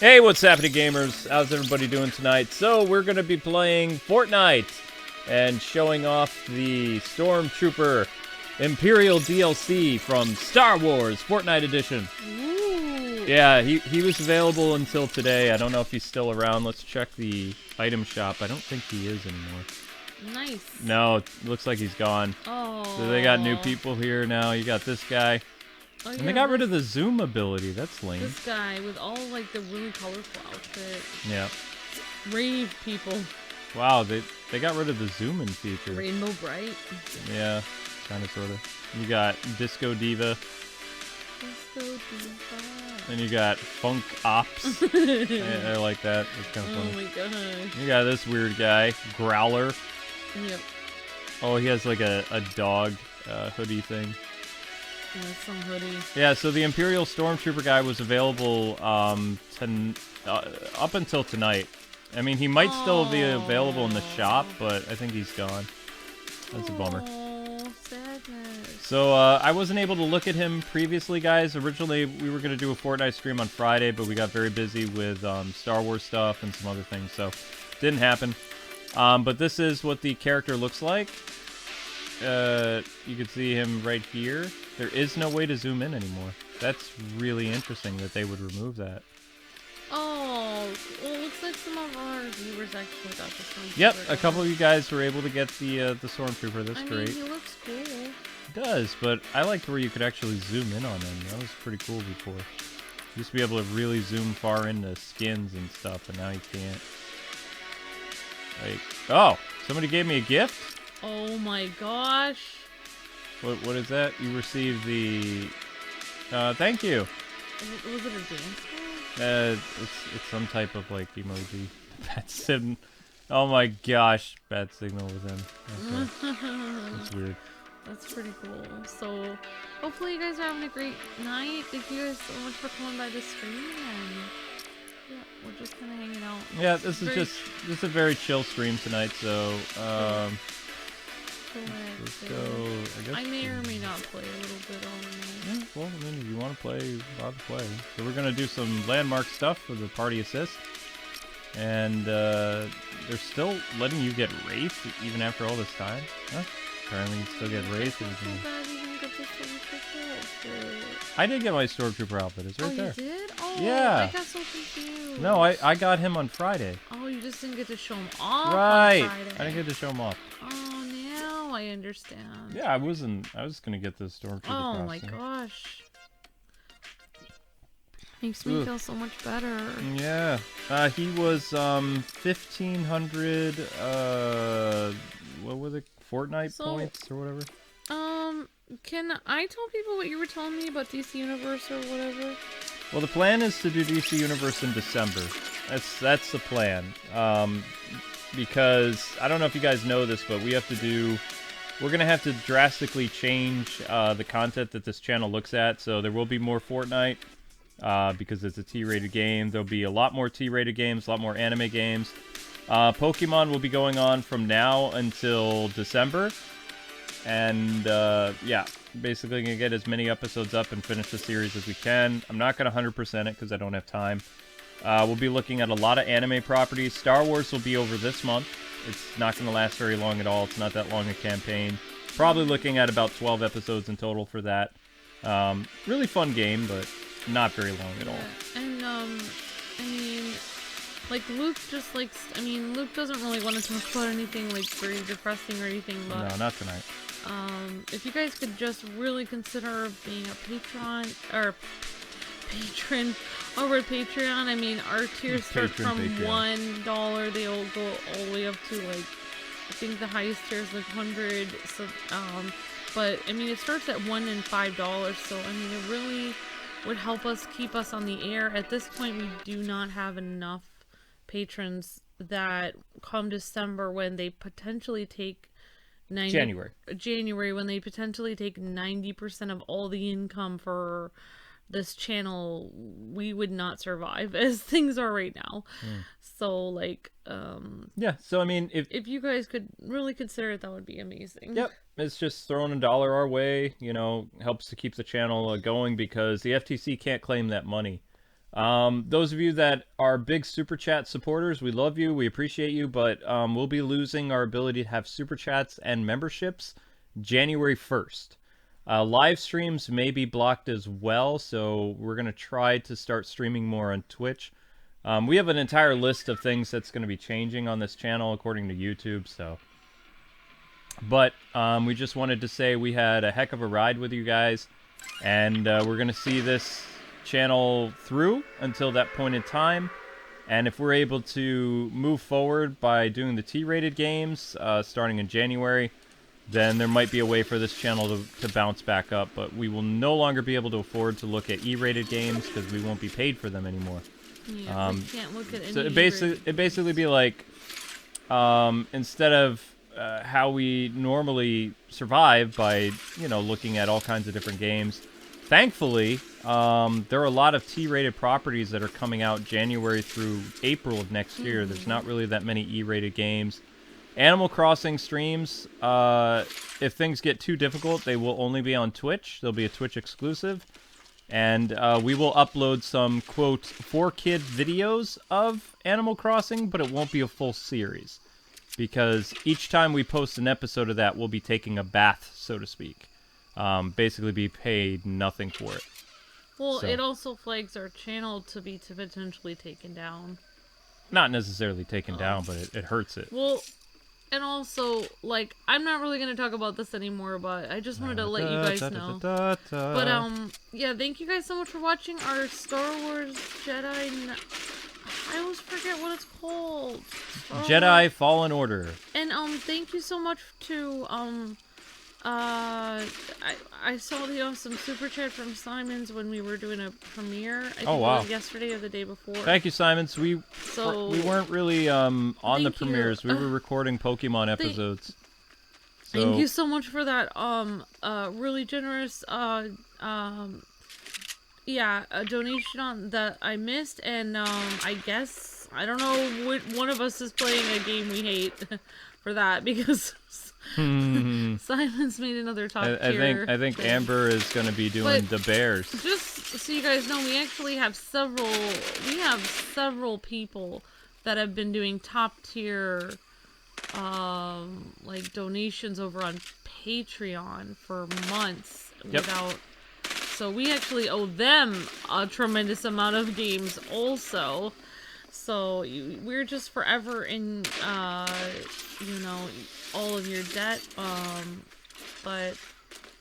Hey, what's happening, gamers? How's everybody doing tonight? So, we're going to be playing Fortnite and showing off the Stormtrooper Imperial DLC from Star Wars Fortnite Edition. Ooh. Yeah, he was available until today. I don't know if he's still around. Let's check the item shop. I don't think he is anymore. Nice. No, it looks like he's gone. Oh. So they got new people here now. You got this guy. Oh, And yeah, they got rid of the zoom ability. That's lame. this guy with all like the really colorful outfit. Yeah. Rave people. Wow, they got rid of the zoom in feature. Rainbow Bright. Yeah, kind of, sort of. You got Disco Diva. Disco Diva. And you got Funk Ops. I like that. It's kind of Oh funny. my gosh. You got this weird guy, Growler. Yep. Oh, he has like a dog hoodie thing. Yeah, some hoodie. Yeah, so the Imperial Stormtrooper guy was available up until tonight. I mean, he might still be available in the shop, but I think he's gone. That's a bummer. Oh, sadness. So, I wasn't able to look at him previously, guys. Originally, we were going to do a Fortnite stream on Friday, but we got very busy with Star Wars stuff and some other things, so didn't happen. But this is what the character looks like. You can see him right here. There is no way to zoom in anymore. That's really interesting that they would remove that. Oh, well, it looks like some of our viewers actually got this one. Yep, a couple of you guys were able to get the Stormtrooper. That's great. He looks cool. It does, but I liked where you could actually zoom in on him. That was pretty cool before. You used to be able to really zoom far into skins and stuff, and now you can't. Like, oh, somebody gave me a gift? Oh my gosh. What is that? You received the... thank you. Was it a dance? It's some type of, like, emoji. Bat signal. Oh my gosh, bat signal was in. Okay. That's weird. That's pretty cool. So, hopefully you guys are having a great night. Thank you guys so much for coming by the stream, and yeah, we're just kind of hanging out. Yeah, this is a very chill stream tonight, so, let's go, I guess. I may or may not play a little bit on Yeah, well, I mean, if you want to play, you're allowed to play. So we're going to do some landmark stuff for the party assist. And, they're still letting you get Wraith even after all this time? Huh? Apparently you still get Wraith. I did get my Stormtrooper outfit. It's right there. You did? Oh, yeah. I got so confused. No, I got him on Friday. Oh, you just didn't get to show him off Right. on Friday. I didn't get to show him off. Oh, now I understand. Yeah, I was going to get the Stormtrooper Oh costume. my gosh. Makes me feel so much better. Yeah. He was 1,500 what was it? Fortnite points or whatever? Can I tell people what you were telling me about DC Universe or whatever? Well, the plan is to do DC Universe in December. That's the plan. Because I don't know if you guys know this, but we're gonna have to drastically change the content that this channel looks at. So there will be more Fortnite because it's a T-rated game. There'll be a lot more T-rated games, a lot more anime games. Pokemon will be going on from now until December. And, yeah, basically gonna get as many episodes up and finish the series as we can. I'm not gonna 100% it because I don't have time. We'll be looking at a lot of anime properties. Star Wars will be over this month. It's not gonna last very long at all. It's not that long a campaign. Probably looking at about 12 episodes in total for that. Really fun game, but not very long at all. And, I mean, like, Luke just likes... I mean, Luke doesn't really want to talk about anything, like, very depressing or anything, but... No, not tonight. If you guys could just really consider being a patron over at Patreon. I mean, our tiers start from $1. They all go all the way up to, like, I think the highest tier is like 100. So, but I mean, it starts at $1 and $5. So, I mean, it really would help us keep us on the air. At this point, we do not have enough patrons that come December when they potentially take January when they potentially take 90% of all the income for this channel. We would not survive as things are right now. So, like, yeah, so I mean, if you guys could really consider it, that would be amazing. Yep, it's just throwing $1 our way, you know, helps to keep the channel going because the FTC can't claim that money. Those of you that are big Super Chat supporters, we love you, we appreciate you, but we'll be losing our ability to have Super Chats and memberships January 1st. Live streams may be blocked as well, so we're going to try to start streaming more on Twitch. We have an entire list of things that's going to be changing on this channel according to YouTube, so... But we just wanted to say we had a heck of a ride with you guys, and we're going to see this channel through until that point in time. And if we're able to move forward by doing the T-rated games starting in January, then there might be a way for this channel to bounce back up. But we will no longer be able to afford to look at E-rated games because we won't be paid for them anymore. Yeah, we can't look at any. So it basically be like instead of how we normally survive by, you know, looking at all kinds of different games. Thankfully, there are a lot of T-rated properties that are coming out January through April of next year. There's not really that many E-rated games. Animal Crossing streams, if things get too difficult, they will only be on Twitch. They'll be a Twitch exclusive. And we will upload some, quote, 4-kid videos of Animal Crossing, but it won't be a full series. Because each time we post an episode of that, we'll be taking a bath, so to speak. Basically be paid nothing for it. Well, so. It also flags our channel to be potentially taken down. Not necessarily taken down, but it hurts it. Well, and also, like, I'm not really going to talk about this anymore, but I just wanted to let you guys know. But, yeah, thank you guys so much for watching our Star Wars Jedi... I always forget what it's called. Jedi Fallen Order. And thank you so much to I saw some super chat from Simons when we were doing a premiere. I think it was yesterday or the day before. Thank you, Simons. We weren't really on the premieres. We were recording Pokemon episodes. Thank you so much for that. Really generous a donation on that I missed, and I guess I don't know which one of us is playing a game we hate for that, because Simon's made another top tier. I think Amber is going to be doing the Bears. Just so you guys know, we actually have several people that have been doing top tier like donations over on Patreon for months without. So we actually owe them a tremendous amount of games also. So we're just forever in, you know, all of your debt. But,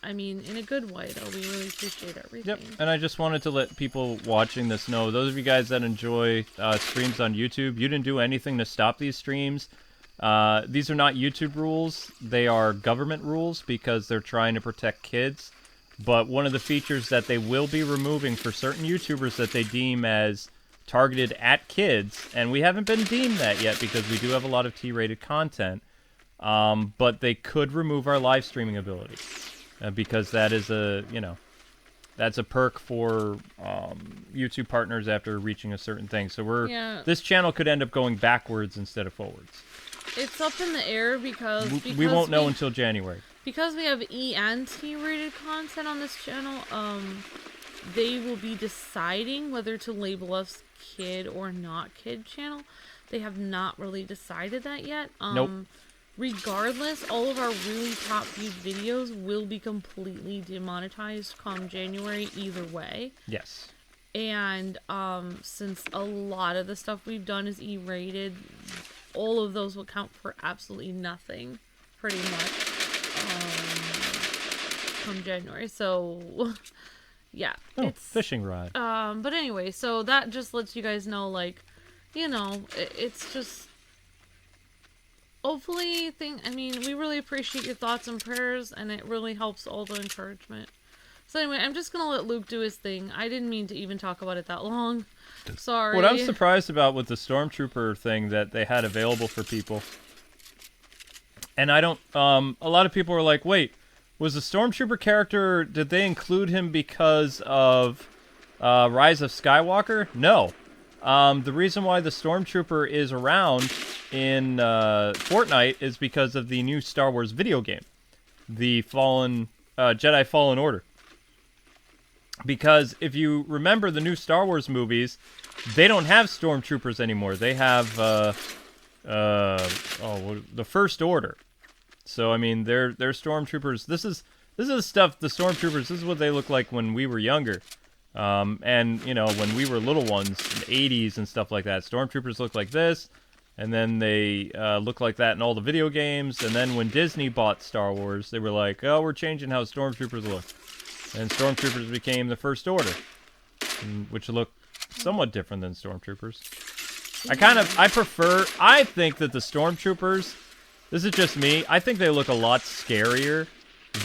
I mean, in a good way, though. We really appreciate everything. Yep, and I just wanted to let people watching this know, those of you guys that enjoy streams on YouTube, you didn't do anything to stop these streams. These are not YouTube rules. They are government rules because they're trying to protect kids. But one of the features that they will be removing for certain YouTubers that they deem as targeted at kids, and we haven't been deemed that yet because we do have a lot of T-rated content, but they could remove our live streaming ability because that is a, you know, that's a perk for YouTube partners after reaching a certain thing. So this channel could end up going backwards instead of forwards. It's up in the air because we won't know until January. Because we have E and T rated content on this channel, they will be deciding whether to label us kid or not kid channel. They have not really decided that yet. Nope. Regardless, all of our really top viewed videos will be completely demonetized come January either way. Yes. And since a lot of the stuff we've done is E-rated, all of those will count for absolutely nothing, pretty much. Come January, so yeah, it's fishing rod. But anyway, so that just lets you guys know, like, you know, it's just hopefully I mean, we really appreciate your thoughts and prayers, and it really helps all the encouragement. So anyway, I'm just gonna let Luke do his thing. I didn't mean to even talk about it that long. Sorry. What I'm surprised about with the Stormtrooper thing that they had available for people, and I don't, a lot of people were like, wait, was the Stormtrooper character, did they include him because of Rise of Skywalker? No. The reason why the Stormtrooper is around in Fortnite is because of the new Star Wars video game, the Jedi Fallen Order. Because if you remember the new Star Wars movies, they don't have Stormtroopers anymore. They have the First Order. So I mean, they're Stormtroopers. This is stuff. The Stormtroopers. This is what they look like when we were younger, and you know, when we were little ones in the '80s and stuff like that. Stormtroopers look like this, and then they look like that in all the video games. And then when Disney bought Star Wars, they were like, "Oh, we're changing how Stormtroopers look," and Stormtroopers became the First Order, which look somewhat different than Stormtroopers. I think that the Stormtroopers. This is just me. I think they look a lot scarier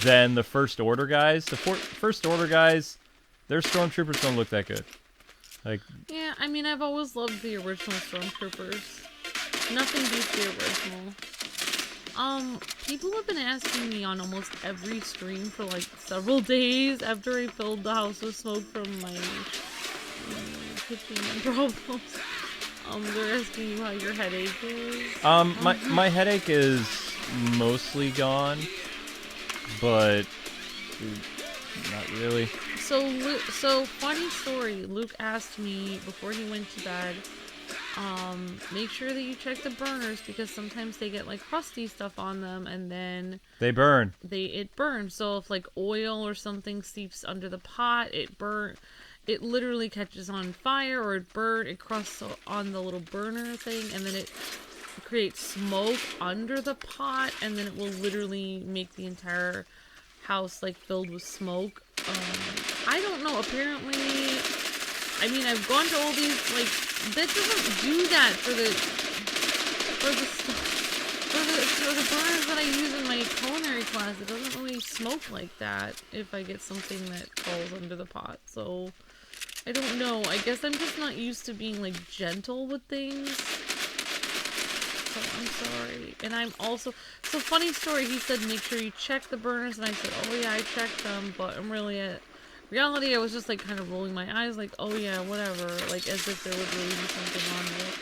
than the First Order guys. The First Order guys, their Stormtroopers don't look that good. Like. Yeah, I mean, I've always loved the original Stormtroopers. Nothing beats the original. People have been asking me on almost every stream for like several days after I filled the house with smoke from my kitchen problems. They're asking you how your headache is. My headache is mostly gone, but not really. So funny story. Luke asked me before he went to bed, make sure that you check the burners because sometimes they get like crusty stuff on them and then they burn. It burns. So if like oil or something seeps under the pot, it literally catches on fire or it crusts on the little burner thing and then it creates smoke under the pot and then it will literally make the entire house like filled with smoke. I don't know, apparently, I mean, I've gone to all these, like, that doesn't do that for the burners that I use in my culinary class. It doesn't really smoke like that if I get something that falls under the pot, so I don't know. I guess I'm just not used to being, like, gentle with things. So I'm sorry. And I'm also... So, funny story. He said, make sure you check the burners. And I said, oh, yeah, I checked them. But I'm really... reality, I was just, like, kind of rolling my eyes. Like, oh, yeah, whatever. Like, as if there would really be something on it.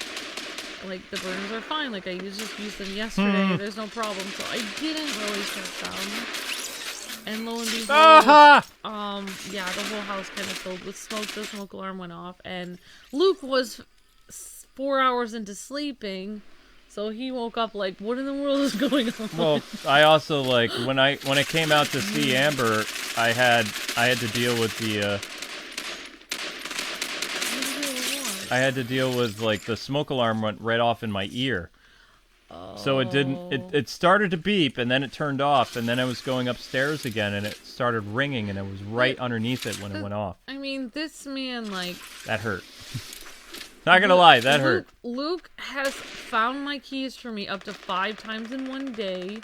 Like, the burners are fine. Like, I just used them yesterday. There's no problem. So, I didn't really check them. And lo and behold, yeah, the whole house kind of filled with smoke. The smoke alarm went off, and Luke was 4 hours into sleeping, so he woke up like, "What in the world is going on?" Well, I also like when I came out to see Amber, I had to deal with the. I had to deal with like the smoke alarm went right off in my ear. So it didn't. It started to beep and then it turned off and then I was going upstairs again and it started ringing and it was right underneath it when it went off. I mean, this man like that hurt. Not gonna lie, that hurt. Luke has found my keys for me up to 5 times in one day.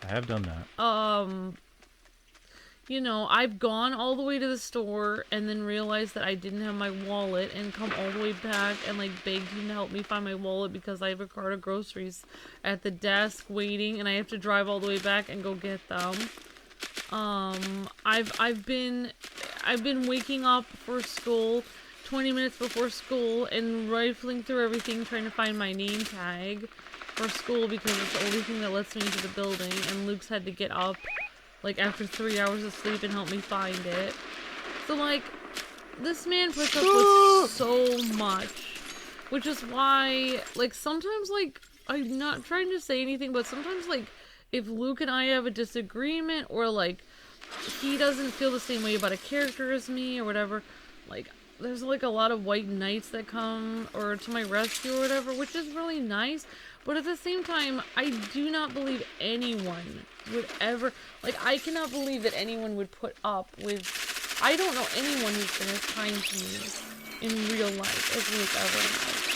I have done that. You know, I've gone all the way to the store and then realized that I didn't have my wallet and come all the way back and like begged him to help me find my wallet because I have a cart of groceries at the desk waiting and I have to drive all the way back and go get them. I've been waking up for school 20 minutes before school and rifling through everything trying to find my name tag for school because it's the only thing that lets me into the building and Luke's had to get up like after 3 hours of sleep and help me find it. So like, this man puts up with so much. Which is why, like, sometimes, like, I'm not trying to say anything, but sometimes, like, if Luke and I have a disagreement, or, like, he doesn't feel the same way about a character as me, or whatever, like, there's, like, a lot of white knights that come, or to my rescue, or whatever, which is really nice. But at the same time, I do not believe anyone would ever... Like, I cannot believe that anyone would put up with... I don't know anyone who's been as kind to me in real life as Luke ever has.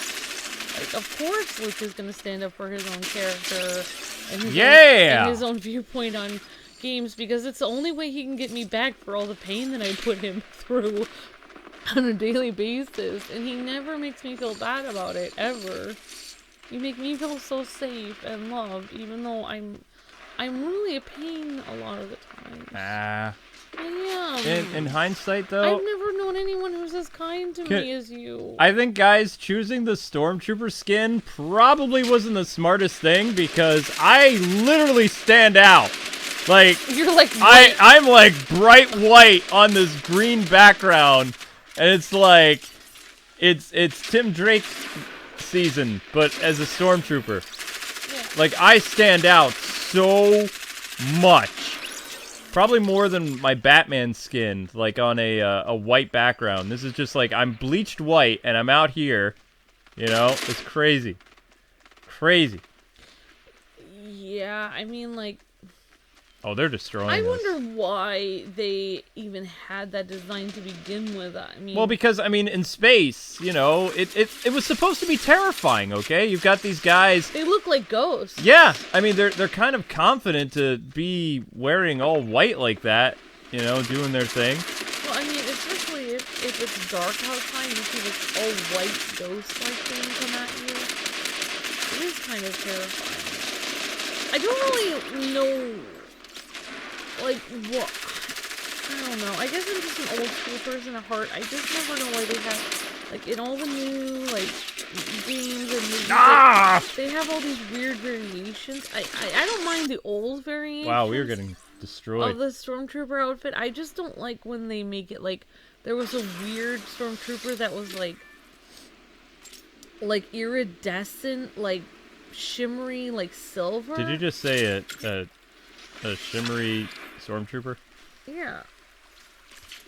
Like, of course Luke is going to stand up for his own character and his own viewpoint on games, because it's the only way he can get me back for all the pain that I put him through on a daily basis. And he never makes me feel bad about it, ever. You make me feel so safe and loved, even though I'm really a pain a lot of the time. I am. In hindsight, though, I've never known anyone who's as kind to me as you. I think, guys, choosing the Stormtrooper skin probably wasn't the smartest thing because I literally stand out. Like, you're like white. I'm like bright white on this green background, and it's like, it's Tim Drake's season, but as a Stormtrooper. Yeah. Like, I stand out so much. Probably more than my Batman skin, like on a white background. This is just like, I'm bleached white, and I'm out here, you know? It's crazy. Crazy. Yeah, I mean, like... Oh, they're destroying I us. wonder why they even had that design to begin with. I mean, well, because I mean, in space, you know, it was supposed to be terrifying. Okay, you've got these guys. They look like ghosts. Yeah, I mean, they're kind of confident to be wearing all white like that, you know, doing their thing. Well, I mean, especially if it's dark outside, you see this all white ghost-like thing come at you. It is kind of terrifying. I don't really know. Like, what? I don't know. I guess I'm just an old school person at heart. I just never know why they have, like, in all the new, like, games and movies, they have all these weird variations. I don't mind the old variations. Wow, we were getting destroyed. Of the Stormtrooper outfit. I just don't like when they make it, like, there was a weird Stormtrooper that was, like iridescent, like, shimmery, like, silver. Did you just say a shimmery Stormtrooper? Yeah.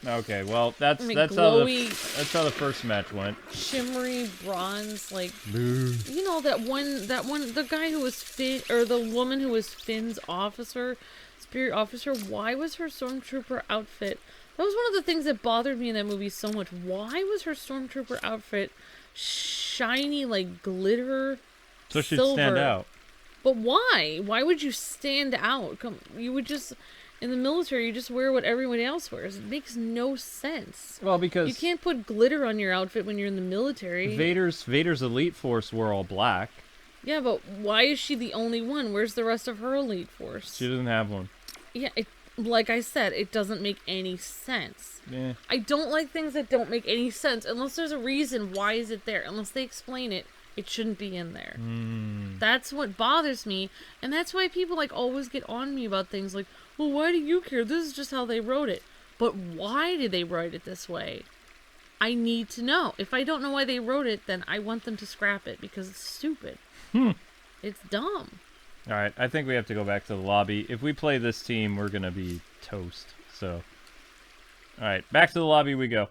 Okay, well, that's glowy, how the first match went. Shimmery bronze, like Boo. You know that one, the guy who was Finn, or the woman who was Finn's spirit officer. Why was her Stormtrooper outfit? That was one of the things that bothered me in that movie so much. Why was her Stormtrooper outfit shiny, like glitter? So she'd stand out. But why? Why would you stand out? You would just, in the military, you just wear what everyone else wears. It makes no sense. Well, because you can't put glitter on your outfit when you're in the military. Vader's elite force wore all black. Yeah, but why is she the only one? Where's the rest of her elite force? She doesn't have one. Yeah, like I said, it doesn't make any sense. Yeah. I don't like things that don't make any sense. Unless there's a reason, why is it there? Unless they explain it. It shouldn't be in there. That's what bothers me, and that's why people like always get on me about things like, well, why do you care? This is just how they wrote it. But why did they write it this way? I need to know. If I don't know why they wrote it, then I want them to scrap it because it's stupid. It's dumb. All right, I think we have to go back to the lobby. If we play this team, we're gonna be toast. So, all right, back to the lobby we go.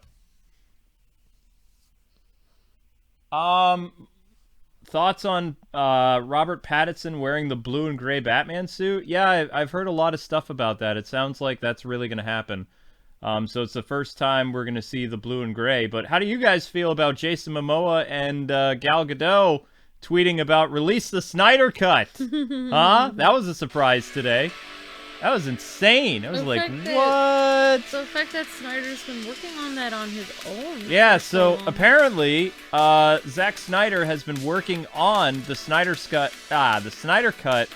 Thoughts on Robert Pattinson wearing the blue and gray Batman suit? Yeah, I've heard a lot of stuff about that. It sounds like that's really going to happen. So it's the first time we're going to see the blue and gray. But how do you guys feel about Jason Momoa and Gal Gadot tweeting about release the Snyder Cut? Huh? That was a surprise today. That was insane. I was like, what? The fact that Snyder's been working on that on his own. Yeah, so apparently, Zack Snyder has been working on the Snyder Cut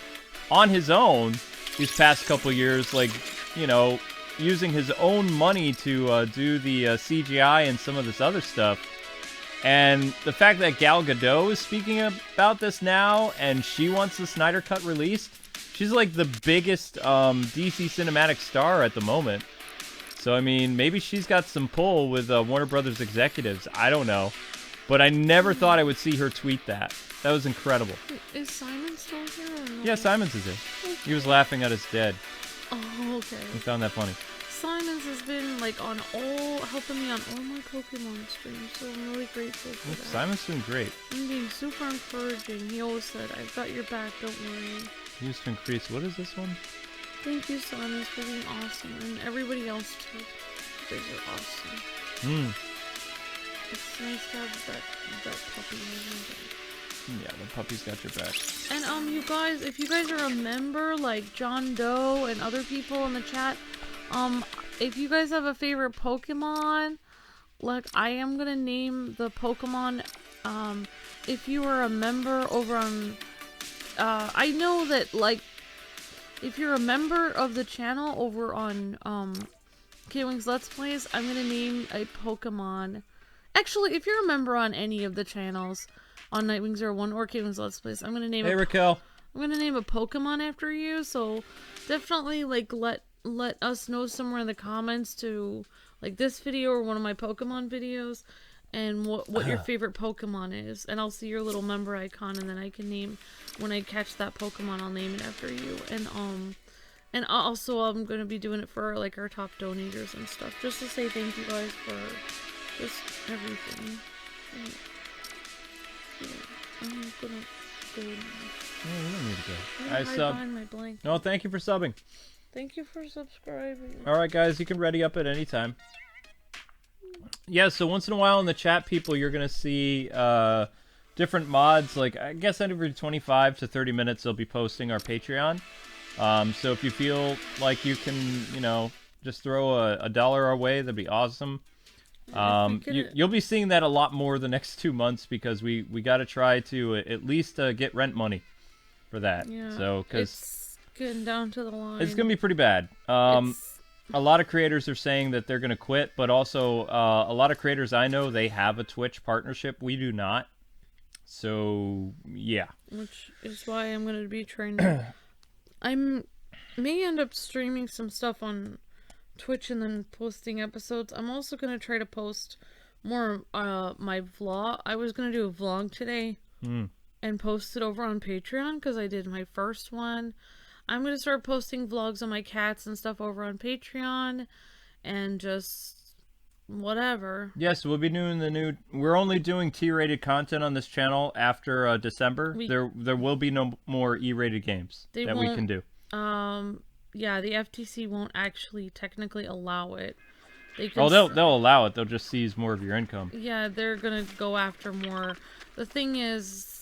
on his own these past couple years, like, you know, using his own money to do the CGI and some of this other stuff. And the fact that Gal Gadot is speaking about this now, and she wants the Snyder Cut released. She's like the biggest DC cinematic star at the moment. So, I mean, maybe she's got some pull with Warner Brothers executives. I don't know. But I never thought I would see her tweet that. That was incredible. Is Simon still here or no? Yeah, Simon's is here. Okay. He was laughing at his dad. Oh, okay. He found that funny. Simon's has been, like, helping me on all my Pokemon streams, so I'm really grateful for that. Simon's doing great. I'm being super encouraging. He always said, I've got your back, don't worry. Used to increase. What is this one? Thank you, Simon, for being awesome, and everybody else too. You guys are awesome. It's nice to have that puppy. Yeah, the puppy's got your back. And you guys, if you guys are a member, like John Doe and other people in the chat, if you guys have a favorite Pokemon, like I am gonna name the Pokemon. If you are a member over on. I know that, like, if you're a member of the channel over on, KwingsLetsPlays, I'm gonna name a Pokemon. Actually, if you're a member on any of the channels, on Nightwing 01 or KwingsLetsPlays, I'm gonna name Hey, Raquel. I'm gonna name a Pokemon after you. So definitely like let us know somewhere in the comments to like this video or one of my Pokemon videos, and what your favorite Pokemon is, and I'll see your little member icon, and then I can name when I catch that Pokemon. I'll name it after you, and also I'm gonna be doing it for like our top donators and stuff, just to say thank you guys for just everything. Yeah, I'm gonna go now. Oh, you don't need to go. I sub. My blanket. No, thank you for subbing. Thank you for subscribing. Alright guys, you can ready up at any time. Yeah, so once in a while in the chat, people, you're going to see different mods. Like, I guess every 25 to 30 minutes they'll be posting our Patreon. So if you feel like you can, you know, just throw a dollar our way, that'd be awesome. You'll be seeing that a lot more the next 2 months, because we got to try to at least get rent money for that. Yeah, so, because it's getting down to the line. It's going to be pretty bad. A lot of creators are saying that they're going to quit, but also a lot of creators I know, they have a Twitch partnership. We do not. So, yeah. Which is why I'm going to be trying to... I may end up streaming some stuff on Twitch and then posting episodes. I'm also going to try to post more my vlog. I was going to do a vlog today and post it over on Patreon because I did my first one. I'm going to start posting vlogs on my cats and stuff over on Patreon and just whatever. Yes, we'll be doing the new... We're only doing T-rated content on this channel after December. There will be no more E-rated games that we can do. Yeah, the FTC won't actually technically allow it. They'll allow it. They'll just seize more of your income. Yeah, they're going to go after more. The thing is,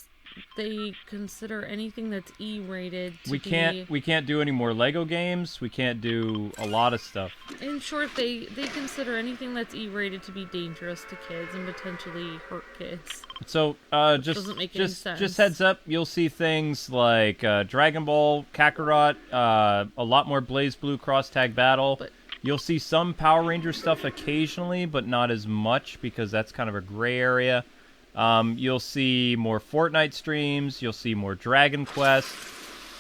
they consider anything that's E-rated to we can't do any more Lego games. We can't do a lot of stuff. In short, they consider anything that's E-rated to be dangerous to kids and potentially hurt kids. So doesn't make any sense. Just heads up, you'll see things like Dragon Ball, Kakarot, a lot more Blaze Blue Cross Tag Battle. You'll see some Power Ranger stuff occasionally, but not as much because that's kind of a gray area. You'll see more Fortnite streams. You'll see more Dragon Quest.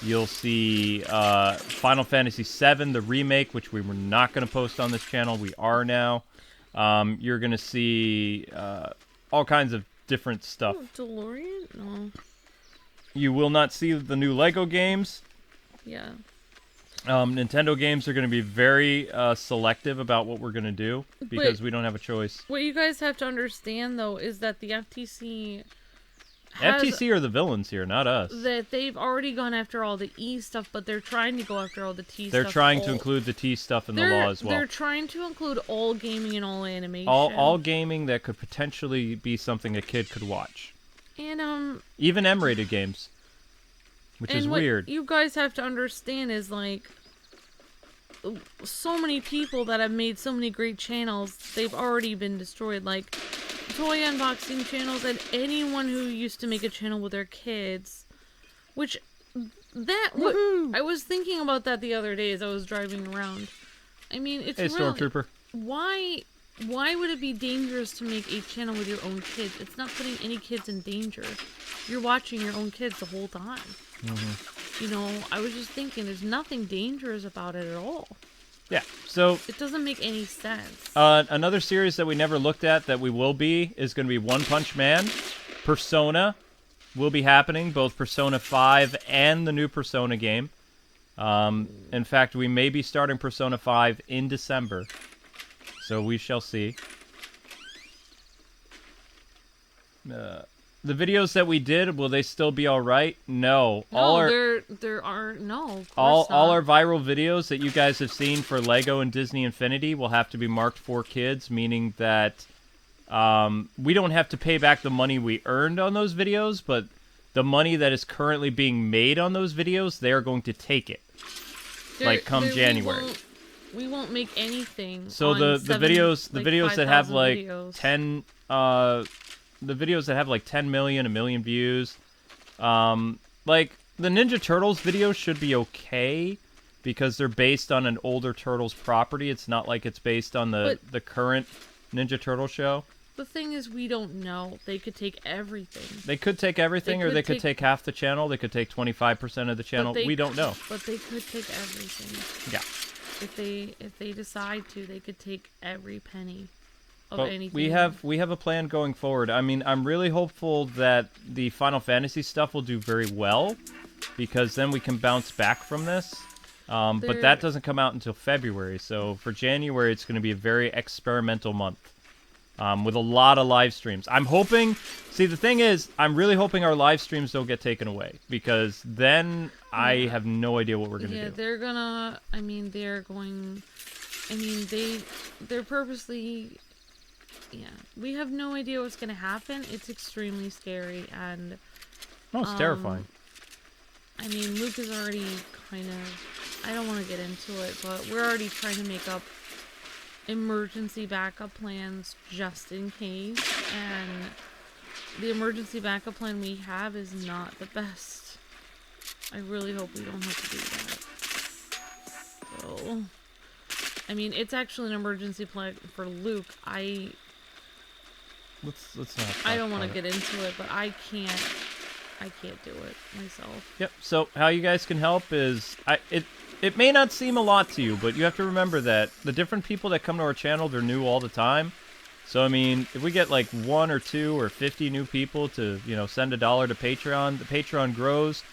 You'll see Final Fantasy VII, the remake, which we were not going to post on this channel. We are now. You're going to see all kinds of different stuff. Oh, DeLorean? No. You will not see the new Lego games. Yeah. Nintendo games are going to be very selective about what we're going to do because we don't have a choice. What you guys have to understand, though, is that the FTC... FTC are the villains here, not us. That they've already gone after all the E stuff, but they're trying to go after all the T stuff. They're trying to include the T stuff in the law as well. They're trying to include all gaming and all animation. All gaming that could potentially be something a kid could watch. And, even M-rated games. Which is weird. What you guys have to understand is, like, so many people that have made so many great channels, they've already been destroyed. Like, toy unboxing channels and anyone who used to make a channel with their kids. Which, I was thinking about that the other day as I was driving around. I mean, it's Hey, Stormtrooper. Why would it be dangerous to make a channel with your own kids? It's not putting any kids in danger. You're watching your own kids the whole time. You know, I was just thinking there's nothing dangerous about it at all. Yeah, so... It doesn't make any sense. Another series that we never looked at that we will be is going to be One Punch Man. Persona will be happening, both Persona 5 and the new Persona game. In fact, we may be starting Persona 5 in December. So we shall see. The videos that we did, will they still be alright? No. There are no. All our viral videos that you guys have seen for Lego and Disney Infinity will have to be marked for kids, meaning that we don't have to pay back the money we earned on those videos, but the money that is currently being made on those videos, they're going to take it. Come January. We won't make anything. So the videos that have like 10 the videos that have like 10 million, a million views, like the Ninja Turtles videos should be okay because they're based on an older Turtles property. It's not like it's based on the current Ninja Turtle show. The thing is, we don't know. They could take everything. They could take everything, or they could take half the channel. They could take 25% of the channel. We don't know. But they could take everything. Yeah. If they decide to, they could take every penny of anything. We have a plan going forward. I mean, I'm really hopeful that the Final Fantasy stuff will do very well, because then we can bounce back from this. But that doesn't come out until February, so for January it's going to be a very experimental month. With a lot of live streams. I'm hoping... See, the thing is, I'm really hoping our live streams don't get taken away. Because then I have no idea what we're going to do. Yeah, they're gonna... I mean, they're going... I mean, they're purposely... Yeah. We have no idea what's going to happen. It's extremely scary, and... Oh, it's terrifying. I mean, Luke is already kind of... I don't want to get into it, but we're already trying to make up emergency backup plans just in case, and the emergency backup plan we have is not the best. I really hope we don't have to do that. So, I mean, it's actually an emergency plan for Luke. Let's not. I don't want to get into it, but I can't do it myself. Yep. So how you guys can help is It may not seem a lot to you, but you have to remember that the different people that come to our channel, they're new all the time. So, I mean, if we get like 1 or 2 or 50 new people to, you know, send $1 to Patreon, the Patreon grows.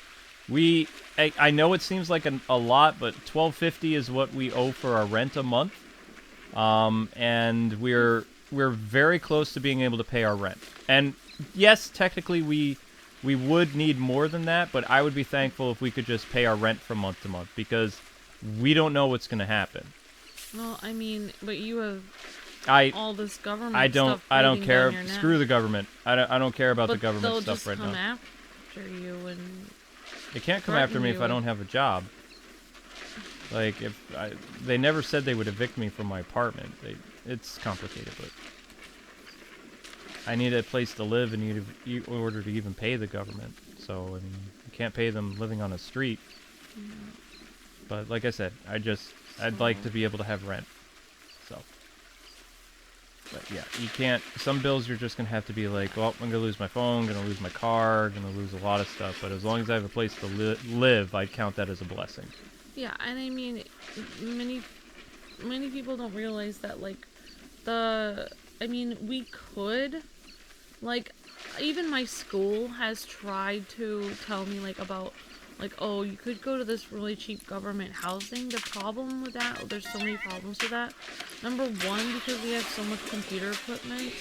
I know it seems like a lot, but $12.50 is what we owe for our rent a month. And we're very close to being able to pay our rent. And yes, technically we would need more than that, but I would be thankful if we could just pay our rent from month to month, because we don't know what's going to happen. Well, I mean, but you have all this government stuff. I don't care. Screw the government. I don't care about the government stuff right now. But they'll just come after you and... They can't come after me if I don't have a job. Like, they never said they would evict me from my apartment. It's complicated, but... I need a place to live in order to even pay the government. So, I mean, you can't pay them living on a street. Yeah. But like I said, I'd like to be able to have rent. So. But yeah, you can't... Some bills you're just going to have to be like, well, I'm going to lose my phone, I'm going to lose my car, I'm going to lose a lot of stuff. But as long as I have a place to live, I count that as a blessing. Yeah, and I mean, many people don't realize that, like, I mean, we could... Like, even my school has tried to tell me, like, about, like, oh, you could go to this really cheap government housing. The problem with that, there's so many problems with that. Number one, because we have so much computer equipment,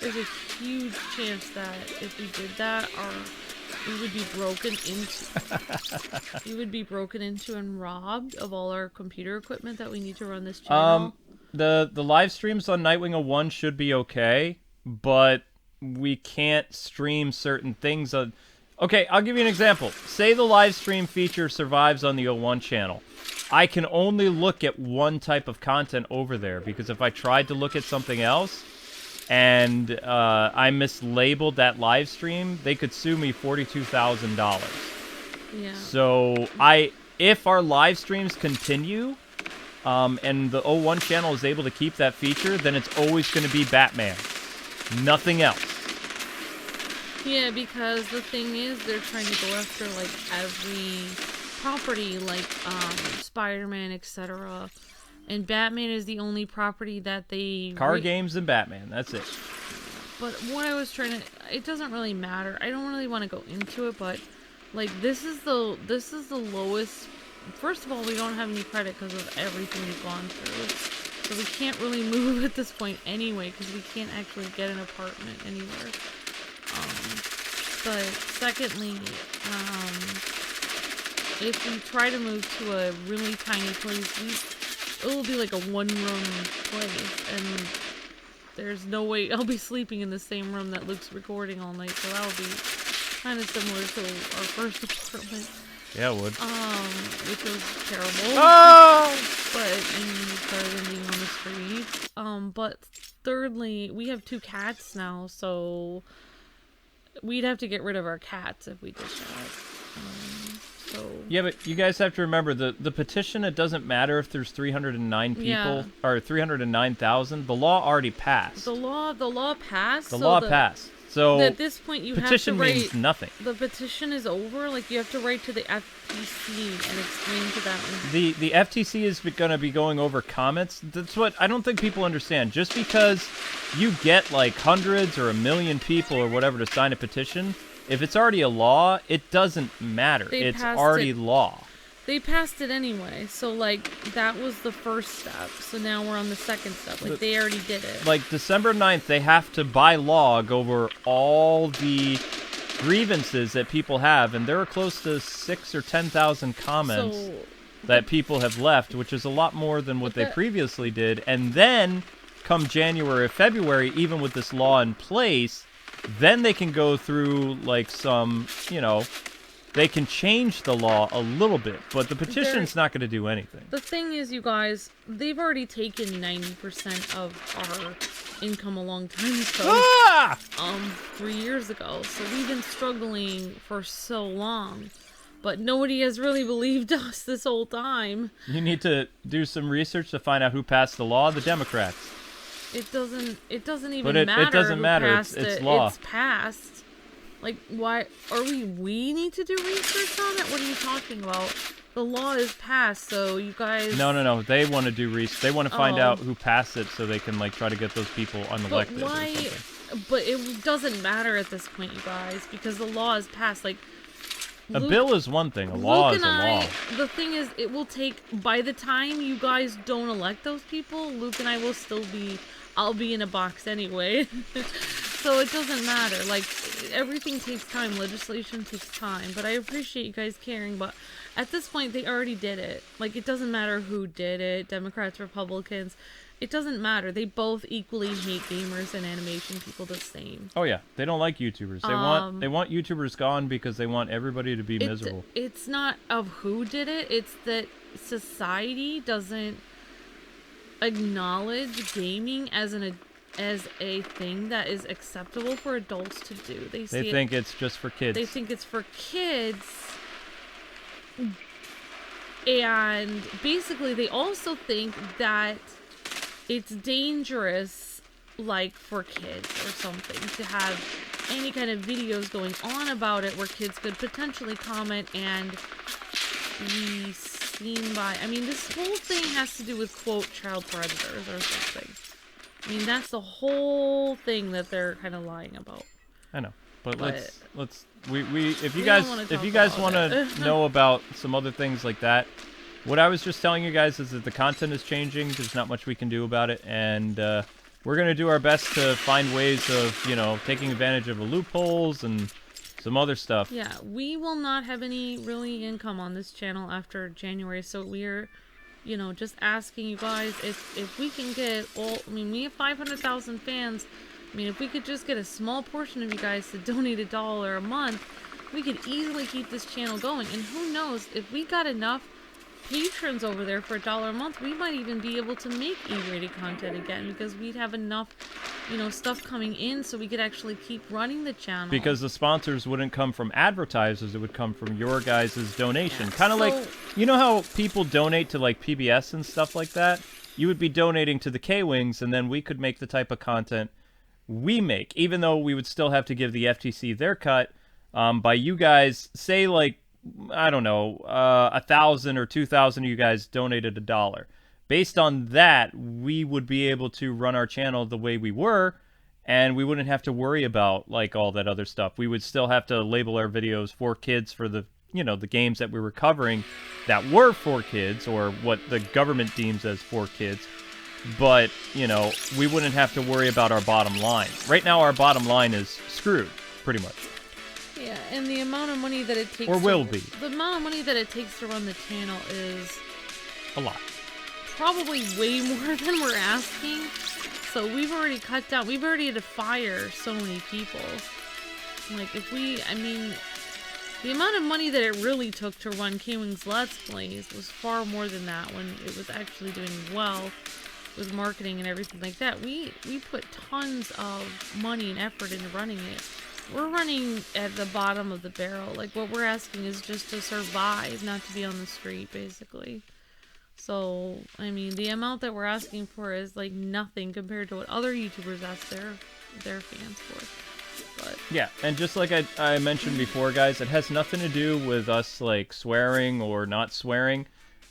there's a huge chance that if we did that, we would be broken into and robbed of all our computer equipment that we need to run this channel. The live streams on Nightwing 01 should be okay, but we can't stream certain things on... Okay, I'll give you an example. Say the live stream feature survives on the 01 channel. I can only look at one type of content over there, because if I tried to look at something else and I mislabeled that live stream, they could sue me $42,000. Yeah. So if our live streams continue and the 01 channel is able to keep that feature, then it's always going to be Batman. Nothing else. Yeah, because the thing is, they're trying to go after, like, every property, like, Spider-Man, etc. And Batman is the only property that they... Car games and Batman, that's it. But what I was trying to... It doesn't really matter. I don't really want to go into it, but, like, this is the lowest... First of all, we don't have any credit because of everything we've gone through. So we can't really move at this point anyway, because we can't actually get an apartment anywhere. But secondly, if we try to move to a really tiny place, it will be like a one-room place, and there's no way I'll be sleeping in the same room that Luke's recording all night, so that'll be kind of similar to our first apartment. Yeah, it would. Which was terrible. Oh! But, better than being on the street. But thirdly, we have 2 cats now, so we'd have to get rid of our cats if we did that. so... Yeah, but you guys have to remember, the petition, it doesn't matter if there's 309 people, or 309,000. The law already passed. The law passed? The law passed. So at this point, you have to write... Petition means nothing. The petition is over? Like, you have to write to the FTC and explain to them... The FTC is going to be going over comments. That's what I don't think people understand. Just because you get, like, hundreds or 1 million people or whatever to sign a petition, if it's already a law, it doesn't matter. It's already law. They passed it anyway, so, like, that was the first step. So now we're on the second step. Like, they already did it. Like, December 9th, they have to, by law, go over all the grievances that people have, and there are close to 6,000 or 10,000 comments that people have left, which is a lot more than what they previously did. And then, come January or February, even with this law in place, then they can go through, like, some, you know... They can change the law a little bit, but the petition's not going to do anything. The thing is, you guys, they've already taken 90% of our income a long time ago. 3 years ago. So we've been struggling for so long. But nobody has really believed us this whole time. You need to do some research to find out who passed the law. The Democrats. It doesn't even matter. It doesn't matter. It's law. It's passed. Like, why are we need to do research on it? What are you talking about? The law is passed, so you guys... No. They want to do research. They want to find out who passed it so they can, like, try to get those people unelected. But why... But it doesn't matter at this point, you guys, because the law is passed. Like, a bill is one thing. A law is a law. The thing is, it will take... By the time you guys don't elect those people, Luke and I will still be... I'll be in a box anyway. So it doesn't matter. Like, everything takes time. Legislation takes time. But I appreciate you guys caring. But at this point, they already did it. Like, it doesn't matter who did it. Democrats, Republicans. It doesn't matter. They both equally hate gamers and animation people the same. Oh, yeah. They don't like YouTubers. They want YouTubers gone because they want everybody to be miserable. It's not of who did it. It's that society doesn't acknowledge gaming as a thing that is acceptable for adults to do. They think it's just for kids. They think it's for kids. And basically they also think that it's dangerous, like, for kids or something, to have any kind of videos going on about it where kids could potentially comment and be seen by... I mean, this whole thing has to do with, quote, child predators or something. I mean, that's the whole thing that they're kind of lying about. I know, but if you guys want to know about some other things like that, what I was just telling you guys is that the content is changing. There's not much we can do about it, and we're gonna do our best to find ways of, you know, taking advantage of the loopholes and some other stuff. Yeah, we will not have any really income on this channel after January, so we're, you know, just asking you guys if we can get all... I mean, we have 500,000 fans. I mean, if we could just get a small portion of you guys to donate $1 a month, we could easily keep this channel going. And who knows, if we got enough patrons over there for $1 a month, we might even be able to make E-rated content again, because we'd have enough, you know, stuff coming in so we could actually keep running the channel. Because the sponsors wouldn't come from advertisers, it would come from your guys' donation. Kind of like, you know how people donate to, like, PBS and stuff like that? You would be donating to the Kwings, and then we could make the type of content we make, even though we would still have to give the FTC their cut by you guys, say, like, I don't know, 1,000 or 2,000 of you guys donated $1. Based on that, we would be able to run our channel the way we were, and we wouldn't have to worry about, like, all that other stuff. We would still have to label our videos for kids for the, you know, the games that we were covering that were for kids, or what the government deems as for kids. But, you know, we wouldn't have to worry about our bottom line. Right now, our bottom line is screwed, pretty much. Yeah, and the amount of money that it takes... Or will be. The amount of money that it takes to run the channel is... a lot. Probably way more than we're asking. So we've already cut down... We've already had to fire so many people. Like, if we... I mean... The amount of money that it really took to run KwingsLetsPlays was far more than that when it was actually doing well with marketing and everything like that. We put tons of money and effort into running it. we're running at the bottom of the barrel. Like, what we're asking is just to survive, not to be on the street, basically. So, I mean, the amount that we're asking for is like nothing compared to what other YouTubers ask their fans for. But yeah, and just like I mentioned before, guys, it has nothing to do with us like swearing or not swearing.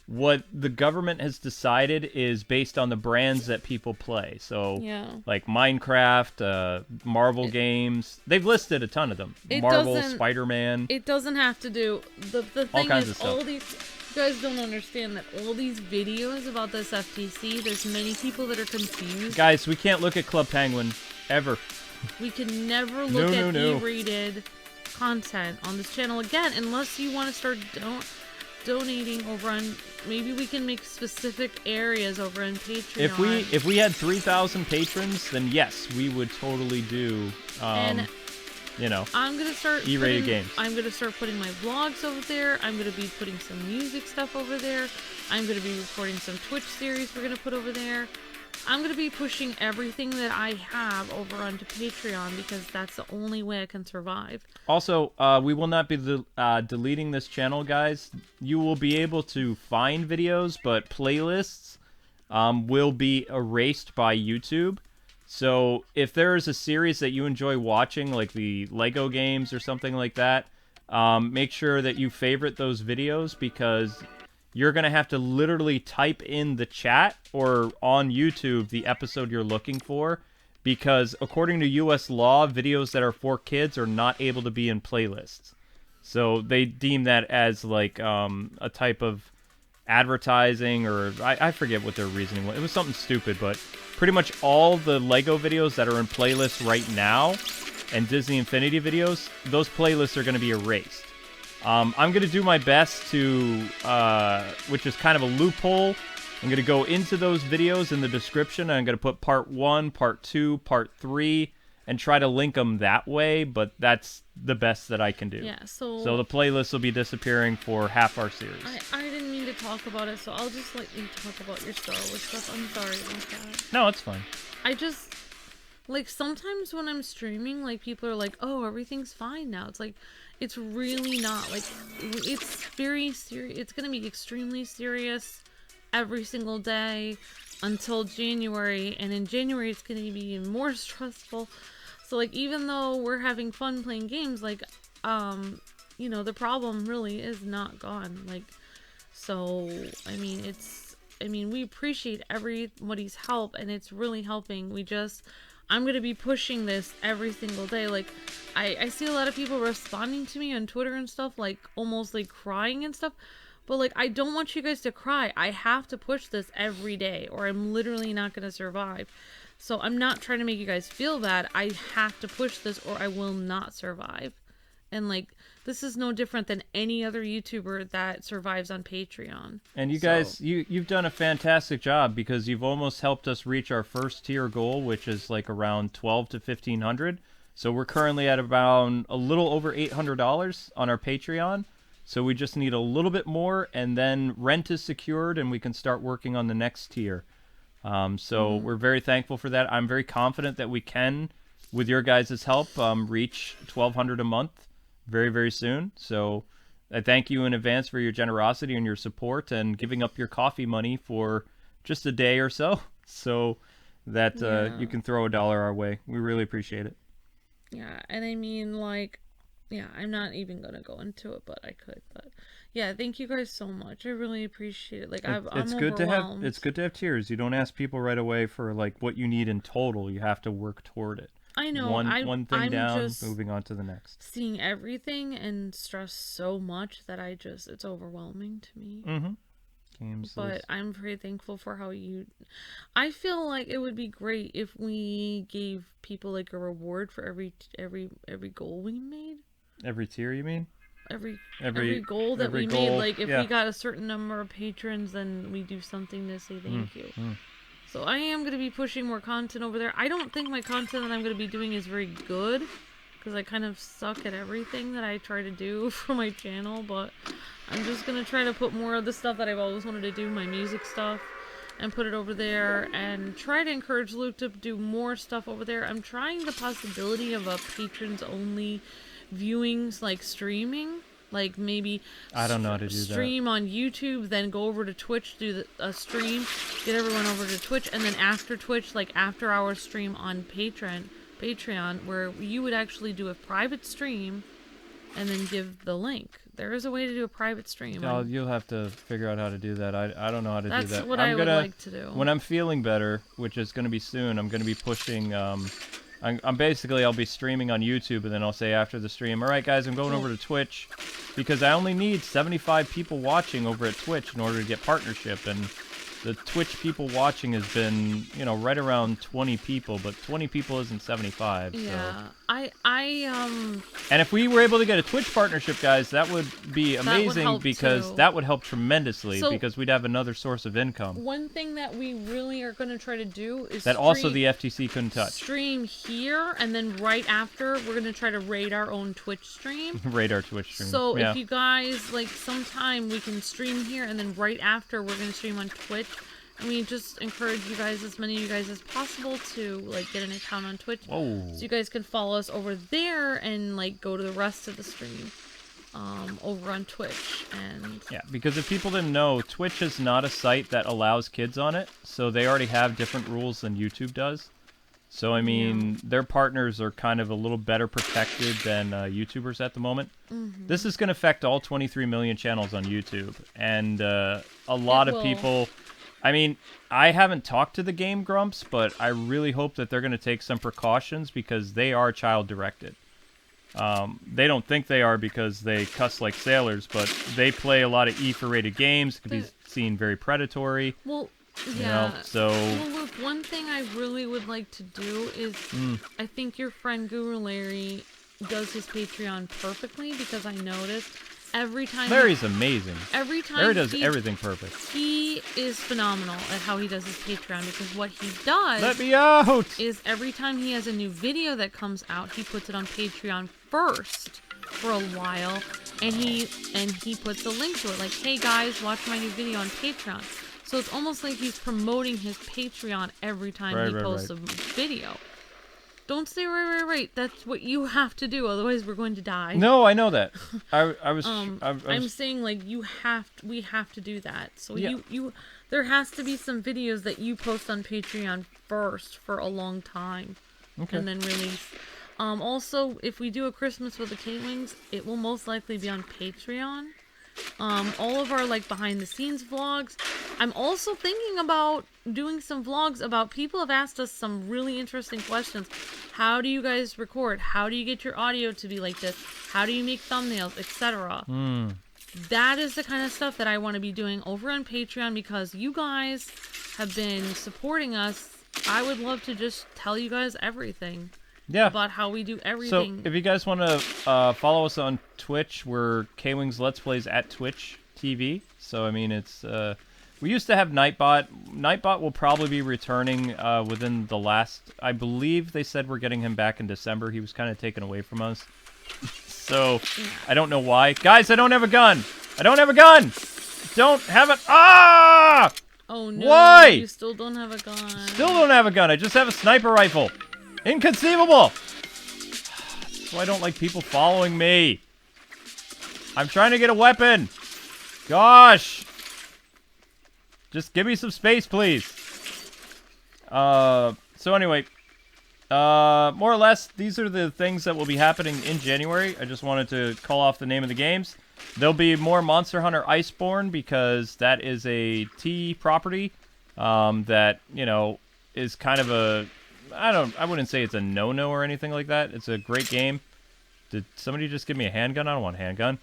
What the government has decided is based on the brands that people play. So, yeah. like Minecraft, Marvel games, they've listed a ton of them. Marvel, Spider-Man. It doesn't have to do the thing all kinds is of stuff. all these. You guys don't understand that all these videos about this FTC, there's many people that are confused. Guys, we can't look at Club Penguin ever. We can never look at E-rated content on this channel again unless you want to start donating over on. Maybe we can make specific areas over on Patreon. If we had 3,000 patrons, then yes, we would totally do. You know, I'm gonna start E-rated games. I'm gonna start putting my vlogs over there. I'm gonna be putting some music stuff over there. I'm gonna be recording some Twitch series we're gonna put over there. I'm gonna be pushing everything that I have over onto Patreon because that's the only way I can survive. Also, we will not be deleting this channel, guys. You will be able to find videos, but playlists will be erased by YouTube. So if there is a series that you enjoy watching, like the Lego games or something like that, make sure that you favorite those videos because you're going to have to literally type in the chat or on YouTube the episode you're looking for because according to US law, videos that are for kids are not able to be in playlists. So they deem that as like a type of advertising or I forget what their reasoning was. It was something stupid, but pretty much all the Lego videos that are in playlists right now and Disney Infinity videos, those playlists are going to be erased. I'm going to do my best to, which is kind of a loophole, I'm going to go into those videos in the description. I'm going to put part 1, part 2, part 3, and try to link them that way, but that's the best that I can do. Yeah, so the playlist will be disappearing for half our series. I didn't mean to talk about it, so I'll just let you talk about your Star Wars stuff. I'm sorry about that. No, it's fine. I just, like, sometimes when I'm streaming, like, people are like, oh, everything's fine now. It's like, it's really not. Like, it's very serious. It's going to be extremely serious every single day until January, and in January it's going to be even more stressful. So, like, even though we're having fun playing games, like, you know, the problem really is not gone. Like, so, I mean, we appreciate everybody's help, and it's really helping. I'm going to be pushing this every single day. Like, I see a lot of people responding to me on Twitter and stuff, like, almost, like, crying and stuff. But, like, I don't want you guys to cry. I have to push this every day, or I'm literally not going to survive. So I'm not trying to make you guys feel bad. I have to push this, or I will not survive. And, like, this is no different than any other YouTuber that survives on Patreon. And you guys, you've done a fantastic job because you've almost helped us reach our first tier goal, which is like around 12 to 1,500. So we're currently at about a little over $800 on our Patreon. So we just need a little bit more, and then rent is secured, and we can start working on the next tier. So we're very thankful for that. I'm very confident that we can, with your guys' help, reach 1,200 a month very, very soon. So I thank you in advance for your generosity and your support and giving up your coffee money for just a day or so that you can throw $1 our way. We really appreciate it. Yeah, and I mean, like, yeah, I'm not even going to go into it, but I could. But yeah, thank you guys so much. I really appreciate it. Like, I'm overwhelmed. It's good to have tiers. You don't ask people right away for like what you need in total. You have to work toward it. I know. One thing I'm down, just moving on to the next. Seeing everything and stress so much that it's overwhelming to me. Mm-hmm. Games. But I'm very thankful for how I feel like it would be great if we gave people like a reward for every goal we made. Every tier, you mean? Every goal that we made. Like, if we got a certain number of patrons, then we do something to say thank you. So I am going to be pushing more content over there. I don't think my content that I'm going to be doing is very good, because I kind of suck at everything that I try to do for my channel, but I'm just going to try to put more of the stuff that I've always wanted to do, my music stuff, and put it over there and try to encourage Luke to do more stuff over there. I'm trying the possibility of a patrons only viewings, like streaming, like maybe I don't know how to do stream on YouTube, then go over to Twitch, do a stream, get everyone over to Twitch, and then after Twitch, like after hour stream on Patreon, where you would actually do a private stream and then give the link. There is a way to do a private stream. Oh, you'll have to figure out how to do that. I don't know how to do that. That's what I would like to do. When I'm feeling better, which is going to be soon, I'm going to be pushing... I'm basically, I'll be streaming on YouTube, and then I'll say after the stream, all right, guys, I'm going over to Twitch, because I only need 75 people watching over at Twitch in order to get partnership, and the Twitch people watching has been, you know, right around 20 people, but 20 people isn't 75. Yeah, so. And if we were able to get a Twitch partnership, guys, that would be amazing, because too. That would help tremendously, because we'd have another source of income. One thing that we really are going to try to do is that also the FTC couldn't touch. Stream here, and then right after, we're going to try to raid our own Twitch stream. Raid our Twitch stream. So if you guys, like, sometime we can stream here, and then right after, we're going to stream on Twitch. And we just encourage you guys, as many of you guys as possible, to like get an account on Twitch. Whoa. So you guys can follow us over there and like go to the rest of the stream over on Twitch. And yeah, because if people didn't know, Twitch is not a site that allows kids on it, so they already have different rules than YouTube does. So I mean, their partners are kind of a little better protected than YouTubers at the moment. Mm-hmm. This is going to affect all 23 million channels on YouTube, and a lot of people. I mean, I haven't talked to the Game Grumps, but I really hope that they're going to take some precautions, because they are child-directed. They don't think they are because they cuss like sailors, but they play a lot of E for rated games. It can be seen very predatory. Well, yeah. You know, so... Well, look, one thing I really would like to do is, I think your friend Guru Larry does his Patreon perfectly, because I noticed every time... Larry's amazing. Every time Larry does everything perfect. He is phenomenal at how he does his Patreon, because what he does... Let me out! ...is every time he has a new video that comes out, he puts it on Patreon first for a while, and he puts a link to it, like, hey guys, watch my new video on Patreon. So it's almost like he's promoting his Patreon every time he posts a video. Don't say right. That's what you have to do, otherwise we're going to die. No, I know that. I'm saying, like, we have to do that. So there has to be some videos that you post on Patreon first for a long time, and then release. Also, if we do a Christmas with the Kwings, it will most likely be on Patreon. All of our, like, behind the scenes vlogs. I'm also thinking about doing some vlogs about, people have asked us some really interesting questions. How do you guys record? How do you get your audio to be like this? How do you make thumbnails, etc.? That is the kind of stuff that I want to be doing over on Patreon, because you guys have been supporting us. I would love to just tell you guys everything. Yeah. About how we do everything. So, if you guys want to follow us on Twitch, we're KwingsLetsPlays at Twitch TV. So, I mean, it's... we used to have Nightbot. Nightbot will probably be returning within the last... I believe they said we're getting him back in December. He was kind of taken away from us. So, I don't know why. Guys, I don't have a gun! I don't have a gun! Don't have it... Ah! Oh, no. Why? You still don't have a gun. Still don't have a gun. I just have a sniper rifle. Inconceivable! That's why I don't like people following me. I'm trying to get a weapon. Gosh. Just give me some space, please. So anyway, more or less, these are the things that will be happening in January. I just wanted to call off the name of the games. There'll be more Monster Hunter Iceborne, because that is a T property that, you know, is kind of a... I wouldn't say it's a no-no or anything like that. It's a great game. Did somebody just give me a handgun? I don't want a handgun.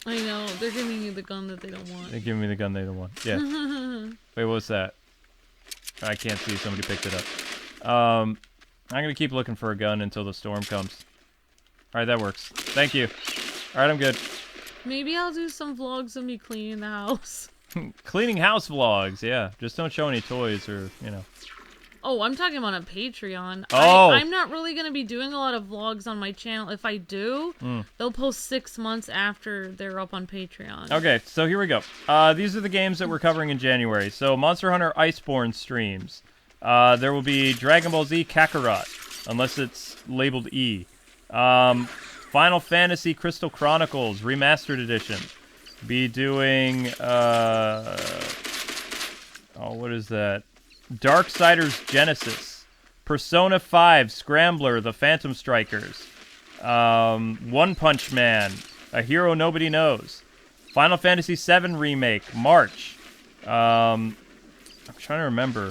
I know. They're giving you the gun that they don't want. They're giving me the gun they don't want. Yeah. Wait, what's that? I can't see. Somebody picked it up. I'm going to keep looking for a gun until the storm comes. Alright, that works. Thank you. Alright, I'm good. Maybe I'll do some vlogs of me cleaning the house. Cleaning house vlogs, yeah. Just don't show any toys or, you know. Oh, I'm talking about on Patreon. Oh. I'm not really going to be doing a lot of vlogs on my channel. If I do, they'll post 6 months after they're up on Patreon. Okay, so here we go. These are the games that we're covering in January. So, Monster Hunter Iceborne streams. There will be Dragon Ball Z Kakarot, unless it's labeled E. Final Fantasy Crystal Chronicles Remastered Edition. Be doing, what is that? Darksiders Genesis, Persona 5 Scrambler, The Phantom Strikers, One Punch Man, A Hero Nobody Knows, Final Fantasy VII Remake, March. I'm trying to remember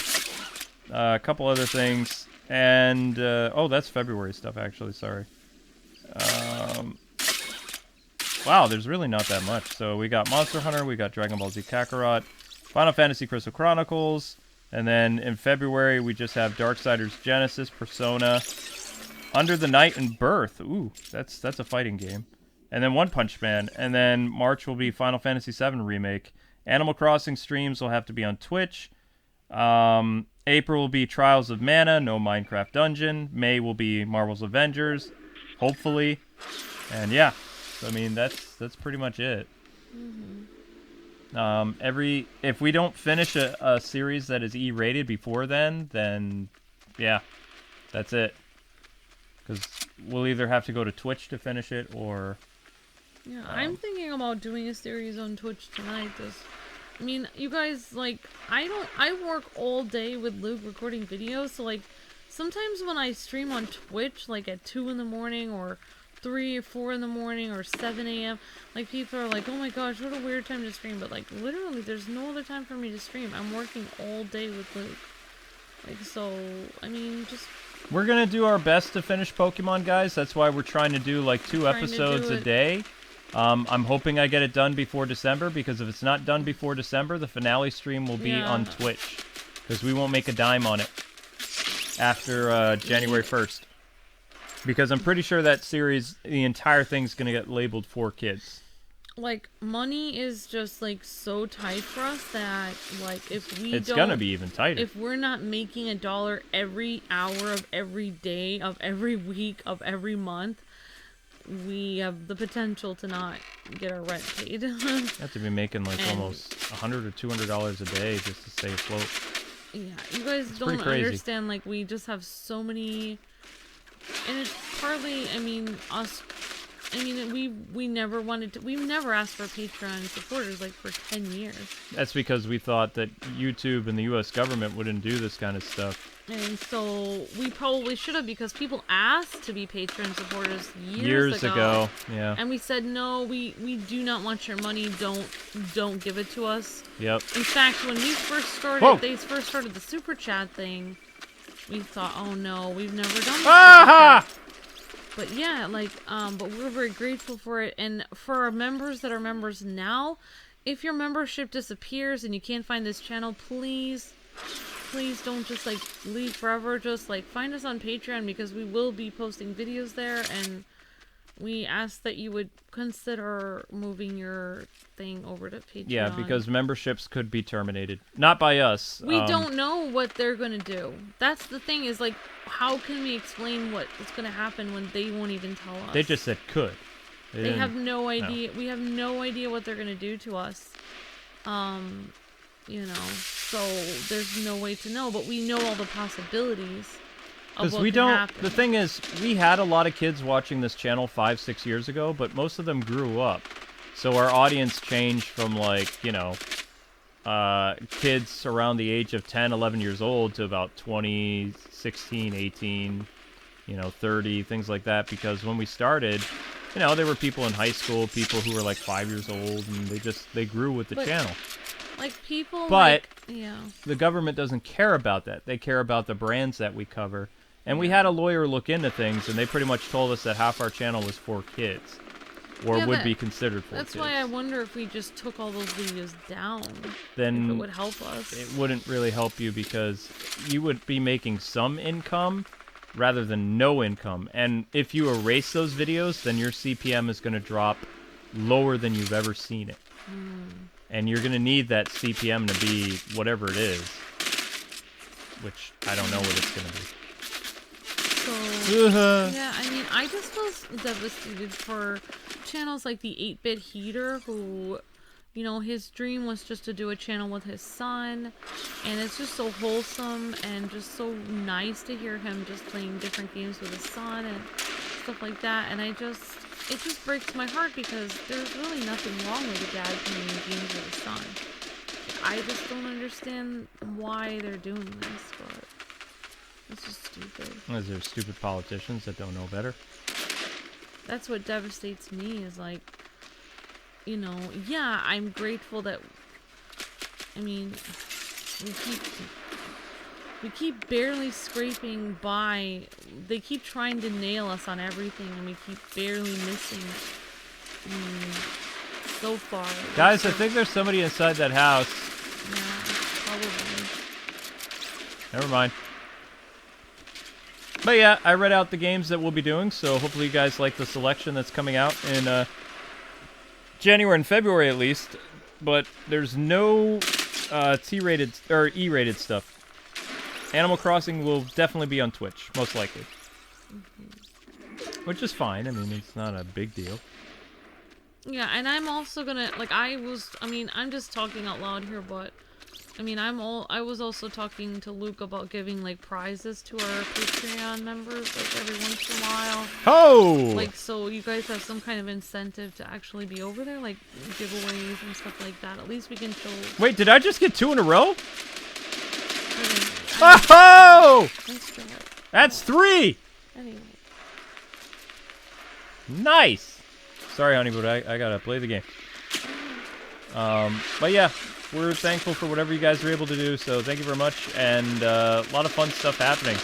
a couple other things, and that's February stuff actually. Sorry. Wow, there's really not that much. So we got Monster Hunter, we got Dragon Ball Z Kakarot, Final Fantasy Crystal Chronicles. And then in February, we just have Darksiders Genesis, Persona, Under the Night, and Birth. Ooh, that's a fighting game. And then One Punch Man. And then March will be Final Fantasy VII Remake. Animal Crossing streams will have to be on Twitch. April will be Trials of Mana, no Minecraft Dungeon. May will be Marvel's Avengers, hopefully. And yeah, so, I mean, that's pretty much it. Mm-hmm. If we don't finish a series that is E-rated before then yeah, that's it. Because we'll either have to go to Twitch to finish it, or... Yeah, I'm thinking about doing a series on Twitch tonight. I mean, you guys, like, I work all day with Luke recording videos, so, like, sometimes when I stream on Twitch, like, at 2 in the morning, or 3 or 4 in the morning, or 7 a.m. Like, people are like, oh my gosh, what a weird time to stream. But, like, literally, there's no other time for me to stream. I'm working all day with Luke. Like, so, I mean, just... We're gonna do our best to finish Pokemon, guys. That's why we're trying to do, like, 2 episodes a day. I'm hoping I get it done before December, because if it's not done before December, the finale stream will be on Twitch. Because we won't make a dime on it after January 1st. Because I'm pretty sure that series, the entire thing's going to get labeled for kids. Like, money is just, like, so tight for us that, like, if we It's going to be even tighter. If we're not making $1 every hour of every day, of every week, of every month, we have the potential to not get our rent paid. You have to be making, like, almost $100 or $200 a day just to stay afloat. Yeah, you guys don't understand, like, we just have so many... And it's partly, I mean, we never wanted to, we've never asked for Patreon supporters, like, for 10 years. That's because we thought that YouTube and the U.S. government wouldn't do this kind of stuff. And so, we probably should have, because people asked to be Patreon supporters years ago. Yeah. And we said, no, we do not want your money, don't give it to us. Yep. In fact, when we first started, they first started the Super Chat thing, we thought, oh no, we've never done this. But yeah, like, but we're very grateful for it. And for our members that are members now, if your membership disappears and you can't find this channel, please don't just, like, leave forever. Just, like, find us on Patreon, because we will be posting videos there, and we ask that you would consider moving your thing over to Patreon. Yeah, because memberships could be terminated. Not by us. We don't know what they're going to do. That's the thing, is, like, how can we explain what's going to happen when they won't even tell us? They just said could. They have no idea. No. We have no idea what they're going to do to us. You know, so there's no way to know, but we know all the possibilities. Because we don't. Happen. The thing is, we had a lot of kids watching this channel 5-6 years ago, but most of them grew up. So our audience changed from, like, you know, kids around the age of 10, 11 years old to about 20, 16, 18, you know, 30, things like that. Because when we started, you know, there were people in high school, people who were like 5 years old, and they grew with the channel. Like, people, but yeah. The government doesn't care about that. They care about the brands that we cover. And we had a lawyer look into things, and they pretty much told us that half our channel was for kids. Or would be considered for kids. That's why I wonder if we just took all those videos down. Then if it would help us. It wouldn't really help you, because you would be making some income rather than no income. And if you erase those videos, then your CPM is going to drop lower than you've ever seen it. And you're going to need that CPM to be whatever it is. which I don't know what it's going to be. So, yeah, I mean, I just feel devastated for channels like the 8-Bit Heater, who, you know, his dream was just to do a channel with his son, and it's just so wholesome and just so nice to hear him just playing different games with his son and stuff like that, and it just breaks my heart because there's really nothing wrong with a dad playing games with his son. I just don't understand why they're doing this, but it's just stupid. Is there stupid politicians that don't know better? That's what devastates me is like, you know, yeah, I'm grateful that, I mean, we keep barely scraping by. They keep trying to nail us on everything, and we keep barely missing so far. Guys, I think there's somebody inside that house. Yeah, probably. Never mind. But yeah, I read out the games that we'll be doing, so hopefully you guys like the selection that's coming out in January and February at least. But there's no T-rated or E-rated stuff. Animal Crossing will definitely be on Twitch, most likely. Which is fine. I mean, it's not a big deal. Yeah, and I'm also gonna, like, I'm just talking out loud here, but I mean, I was also talking to Luke about giving, like, prizes to our Patreon members, like, every once in a while. Oh! Like, so you guys have some kind of incentive to actually be over there, like, giveaways and stuff like that. At least we can show... Wait, did I just get 2 in a row? Okay, oh! let's That's 3! Anyway. Nice! Sorry, honey, but I gotta play the game. But yeah, we're thankful for whatever you guys were able to do, so thank you very much, and a lot of fun stuff happening.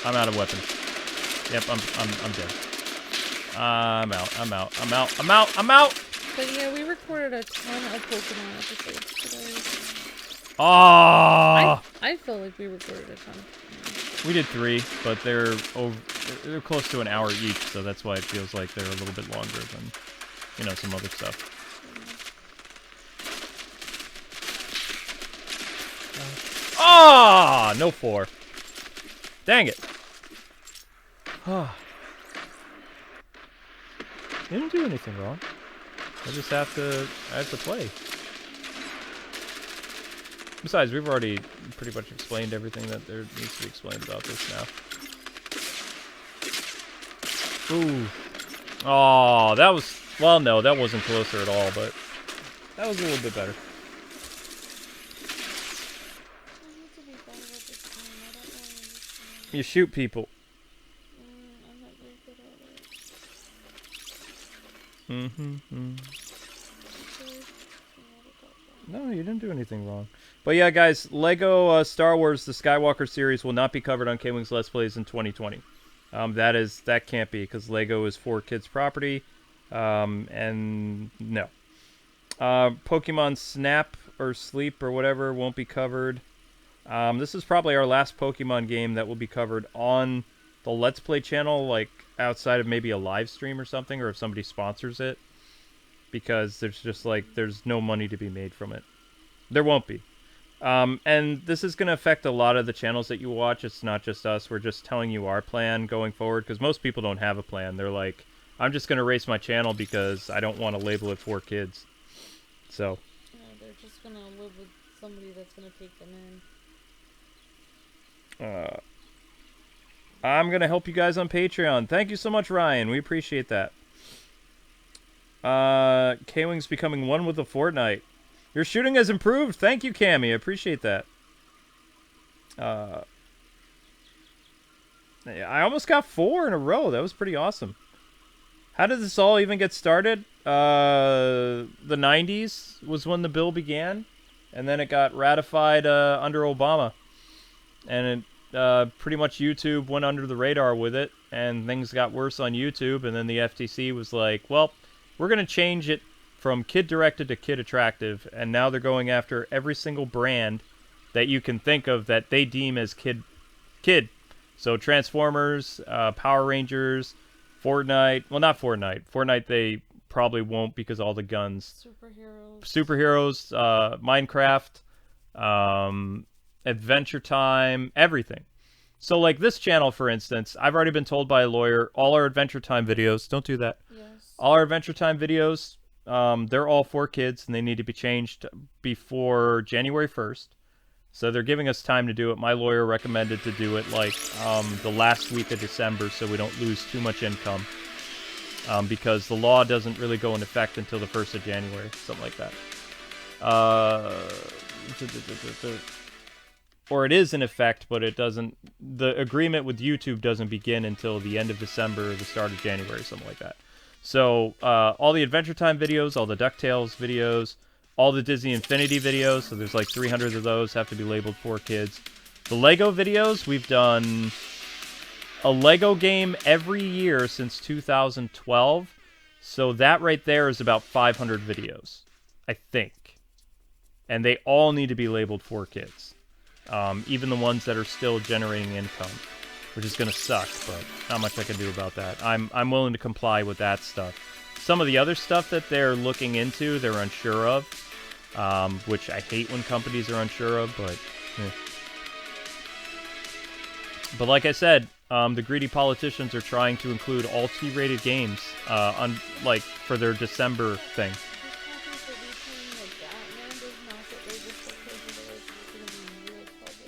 I'm out of weapons. Yep, I'm dead. I'm out! But yeah, we recorded a ton of Pokemon episodes today. Oh! I feel like we recorded a ton. We did 3, but they're close to an hour each, so that's why it feels like they're a little bit longer than, you know, some other stuff. Ah, no 4. Dang it. Ah. You didn't do anything wrong. I have to play. Besides, we've already pretty much explained everything that there needs to be explained about this now. Ooh. Oh, that was... Well, no, that wasn't closer at all, but that was a little bit better. You shoot people. No, you didn't do anything wrong. But yeah, guys, Lego Star Wars: The Skywalker series will not be covered on Kwings Let's Plays in 2020. That can't be, because Lego is for kids' property, and no. Pokemon Snap or Sleep or whatever won't be covered. This is probably our last Pokemon game that will be covered on the Let's Play channel, like outside of maybe a live stream or something, or if somebody sponsors it, because there's no money to be made from it. There won't be. And this is going to affect a lot of the channels that you watch. It's not just us. We're just telling you our plan going forward, because most people don't have a plan. They're like, I'm just going to race my channel because I don't want to label it for kids. So. Yeah, they're just going to live with somebody that's going to take them in. I'm going to help you guys on Patreon. Thank you so much, Ryan. We appreciate that. Kwing's becoming one with the Fortnite. Your shooting has improved. Thank you, Cammy. I appreciate that. I almost got 4 in a row. That was pretty awesome. How did this all even get started? The 90s was when the bill began, and then it got ratified under Obama. And it pretty much YouTube went under the radar with it, and things got worse on YouTube, and then the FTC was like, well, we're going to change it from kid-directed to kid-attractive, and now they're going after every single brand that you can think of that they deem as kid. So Transformers, Power Rangers, Fortnite. Well, not Fortnite. Fortnite they probably won't because all the guns. Superheroes. Minecraft. Adventure Time, everything. So like this channel, for instance, I've already been told by a lawyer, all our Adventure Time videos, don't do that. Yes. All our Adventure Time videos, they're all for kids, and they need to be changed before January 1st. So they're giving us time to do it. My lawyer recommended to do it like the last week of December so we don't lose too much income. Because the law doesn't really go into effect until the 1st of January, something like that. Or it is in effect, but it doesn't... The agreement with YouTube doesn't begin until the end of December or the start of January, something like that. So, all the Adventure Time videos, all the DuckTales videos, all the Disney Infinity videos, so there's like 300 of those, have to be labeled for kids. The Lego videos, we've done a Lego game every year since 2012. So that right there is about 500 videos, I think. And they all need to be labeled for kids. Even the ones that are still generating income, which is going to suck, but not much I can do about that. I'm willing to comply with that stuff. Some of the other stuff that they're looking into, they're unsure of, which I hate when companies are unsure of, but... But like I said, the greedy politicians are trying to include all T-rated games, for their December thing.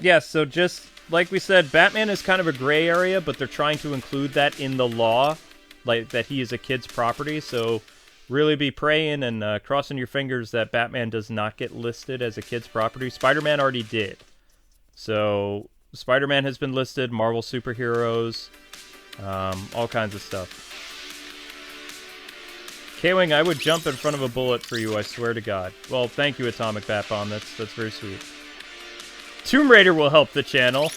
Yeah, so just like we said, Batman is kind of a gray area, but they're trying to include that in the law, like that he is a kid's property. So really be praying and crossing your fingers that Batman does not get listed as a kid's property. Spider-Man already did. So Spider-Man has been listed, Marvel superheroes, all kinds of stuff. Kwing, I would jump in front of a bullet for you, I swear to God. Well, thank you, Atomic Bat Bomb. That's very sweet. Tomb Raider will help the channel.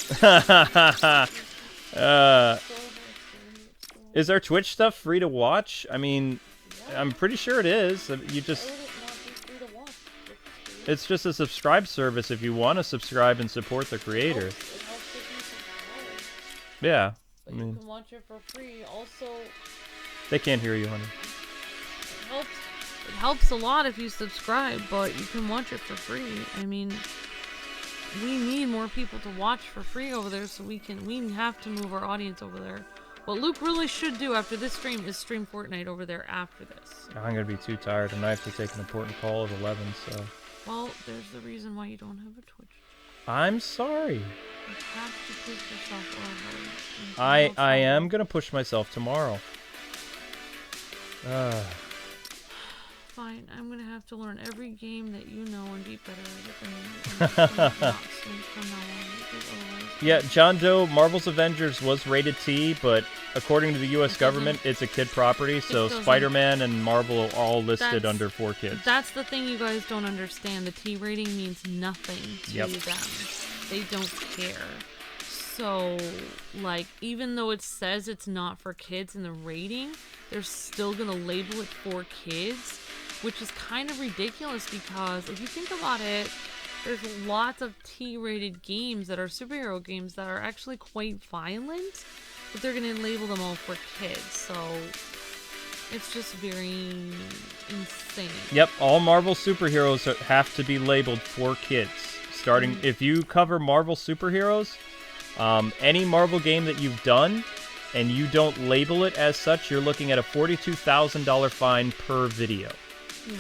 Is our Twitch stuff free to watch? I mean, I'm pretty sure it is. It's just a subscribe service if you want to subscribe and support the creator. Yeah. But you can watch it for free. Also, they can't hear you, honey. It helps a lot if you subscribe, but you can watch it for free. I mean, we need more people to watch for free over there, so we have to move our audience over there. What Luke really should do after this stream is stream Fortnite over there after this. I'm gonna be too tired, and I have to take an important call at 11. So. Well, there's the reason why you don't have a Twitch. I'm sorry. You have to push yourself over. I am gonna push myself tomorrow. Fine, I'm gonna have to learn every game that you know and be better at it. Yeah, John Doe, Marvel's Avengers was rated T, but according to the U.S. government, it's a kid property, so Spider-Man and Marvel are all listed under 4 kids. That's the thing you guys don't understand. The T rating means nothing to them. They don't care. So, like, even though it says it's not for kids in the rating, they're still gonna label it for kids, which is kind of ridiculous because if you think about it, there's lots of T-rated games that are superhero games that are actually quite violent, but they're gonna label them all for kids, so it's just very insane. Yep, all Marvel superheroes have to be labeled for kids. Starting, if you cover Marvel superheroes, any Marvel game that you've done, and you don't label it as such, you're looking at a $42,000 fine per video. Yeah.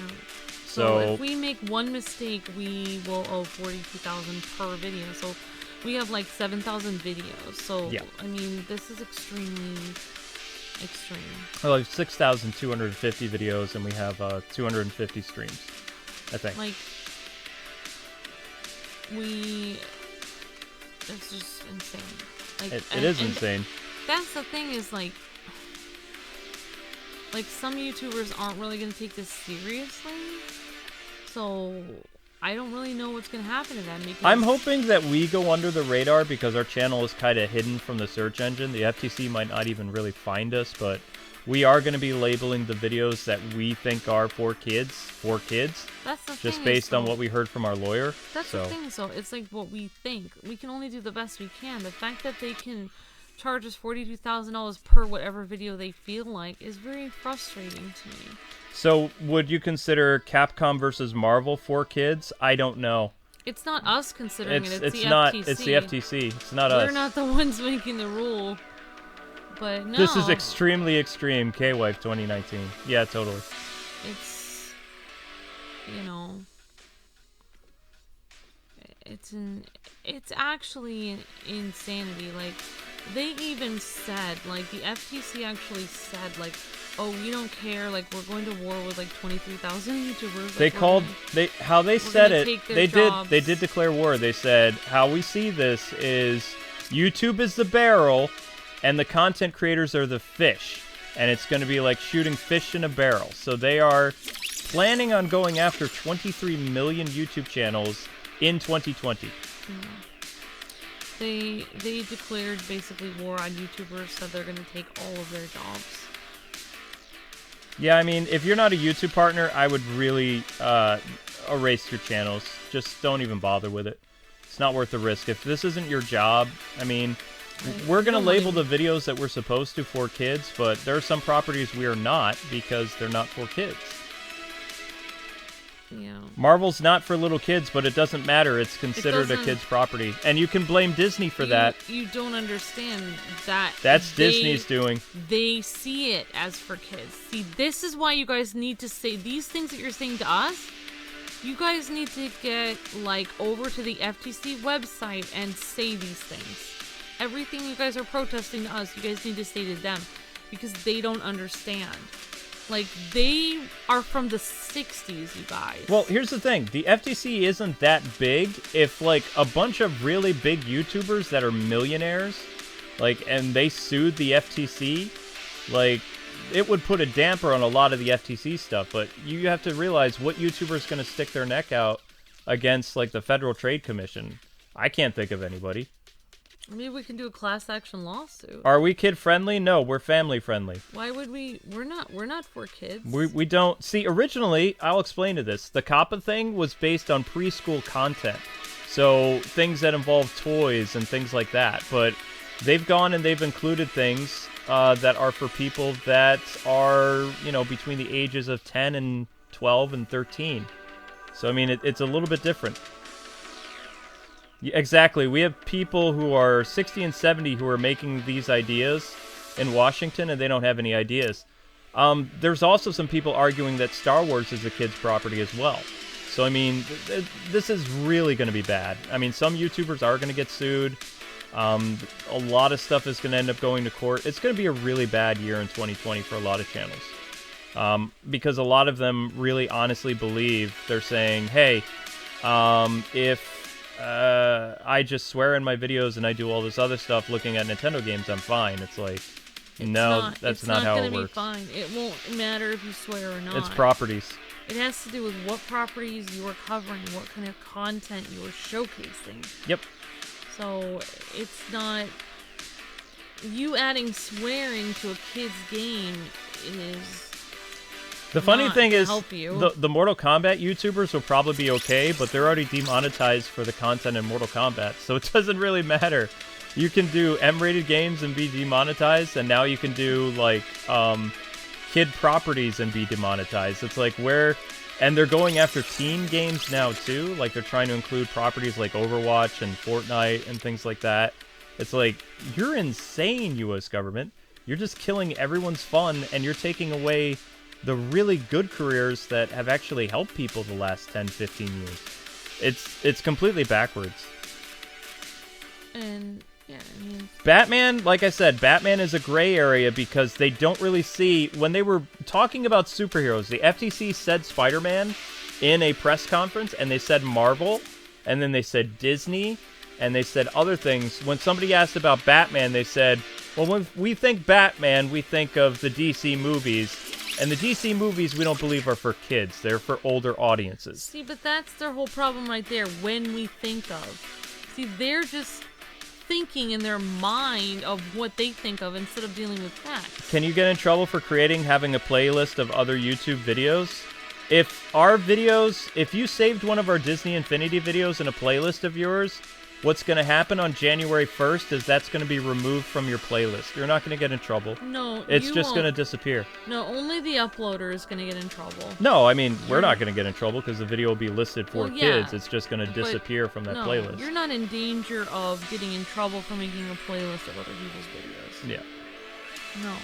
So if we make one mistake, we will owe $42,000 per video. So we have like 7,000 videos. So yeah. I mean, this is extremely extreme. Well, like 6,250 videos, and we have 250 streams, I think. Like, it's just insane. Like, it is insane. That's the thing is like some YouTubers aren't really going to take this seriously. So I don't really know what's going to happen to them. Because I'm hoping that we go under the radar because our channel is kind of hidden from the search engine. The FTC might not even really find us, but we are going to be labeling the videos that we think are for kids. That's the thing. Just based on what we heard from our lawyer. That's the thing. So it's like what we think. We can only do the best we can. The fact that they can charge us $42,000 per whatever video they feel like is very frustrating to me. So would you consider Capcom versus Marvel for kids? I don't know. It's not us considering it. It's the not. FTC. It's the FTC. It's not us. We're not the ones making the rule. But no. This is extremely extreme. K-Wife 2019. Yeah, totally. It's, it's actually insanity. Like, they even said, like, the FTC actually said, like, oh, we don't care, like, we're going to war with, like, 23,000 YouTubers. Like, how they said it, they did declare war. They said, how we see this is YouTube is the barrel, and the content creators are the fish. And it's going to be like shooting fish in a barrel. So they are planning on going after 23 million YouTube channels in 2020. They declared basically war on YouTubers, so they're going to take all of their jobs. Yeah, I mean, if you're not a YouTube partner, I would really erase your channels. Just don't even bother with it. It's not worth the risk. If this isn't your job, I mean, we're going to label the videos that we're supposed to for kids, but there are some properties we are not because they're not for kids. Yeah. Marvel's not for little kids, but it doesn't matter. It's considered a kid's property. And you can blame Disney for that. You don't understand that. That's Disney's doing. They see it as for kids. See, this is why you guys need to say these things that you're saying to us. You guys need to get, like, over to the FTC website and say these things. Everything you guys are protesting to us, you guys need to say to them. Because they don't understand. Like, they are from the 60s, you guys. Well, here's the thing. The FTC isn't that big. If, like, a bunch of really big YouTubers that are millionaires, like, and they sued the FTC, like, it would put a damper on a lot of the FTC stuff. But you have to realize what YouTuber is going to stick their neck out against, like, the Federal Trade Commission. I can't think of anybody. Maybe we can do a class action lawsuit. Are we kid friendly? No, we're family friendly. Why would we? We're not for kids. We don't see. Originally, I'll explain to this. The COPPA thing was based on preschool content, so things that involve toys and things like that. But they've gone and they've included things that are for people that are, between the ages of 10 and 12 and 13. So I mean, it's a little bit different. Exactly. We have people who are 60 and 70 who are making these ideas in Washington, and they don't have any ideas. There's also some people arguing that Star Wars is a kid's property as well. So, I mean, this is really going to be bad. I mean, some YouTubers are going to get sued. A lot of stuff is going to end up going to court. It's going to be a really bad year in 2020 for a lot of channels. Because a lot of them really honestly believe, they're saying, hey, if I just swear in my videos and I do all this other stuff looking at Nintendo games, I'm fine. It's like, that's not how it works. It's not going to be fine. It won't matter if you swear or not. It's properties. It has to do with what properties you are covering, what kind of content you are showcasing. Yep. So, it's not... You adding swearing to a kid's game is... The funny thing is, the Mortal Kombat YouTubers will probably be okay, but they're already demonetized for the content in Mortal Kombat, so it doesn't really matter. You can do M-rated games and be demonetized, and now you can do, like, kid properties and be demonetized. It's like where... And they're going after teen games now, too. Like, they're trying to include properties like Overwatch and Fortnite and things like that. It's like, you're insane, U.S. government. You're just killing everyone's fun, and you're taking away the really good careers that have actually helped people the last 10, 15 years. It's completely backwards. And, yeah, I mean... Batman, like I said, Batman is a gray area because they don't really see... When they were talking about superheroes, the FTC said Spider-Man in a press conference, and they said Marvel, and then they said Disney, and they said other things. When somebody asked about Batman, they said, well, when we think Batman, we think of the DC movies. And the DC movies, we don't believe are for kids. They're for older audiences. See, but that's their whole problem right there, when we think of. See, they're just thinking in their mind of what they think of instead of dealing with facts. Can you get in trouble for having a playlist of other YouTube videos? If you saved one of our Disney Infinity videos in a playlist of yours, what's going to happen on January 1st is that's going to be removed from your playlist. You're not going to get in trouble. No, it's just going to disappear. No, only the uploader is going to get in trouble. No, I mean, we're not going to get in trouble because the video will be listed for kids. It's just going to disappear from that playlist. You're not in danger of getting in trouble for making a playlist of other people's videos. Yeah. No.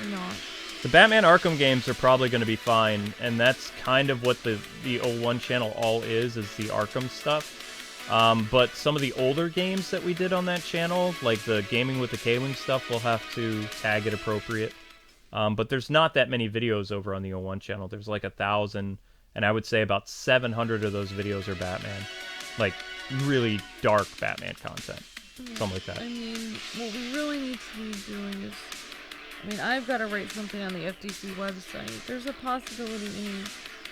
You're not. The Batman Arkham games are probably going to be fine, and that's kind of what the 01 channel all is the Arkham stuff. But some of the older games that we did on that channel, like the Gaming with the Kwing stuff, we'll have to tag it appropriate. But there's not that many videos over on the 01 channel. There's like 1,000, and I would say about 700 of those videos are Batman. Like, really dark Batman content. Something like that. I mean, what we really need to be doing is... I mean, I've got to write something on the FTC website. There's a possibility,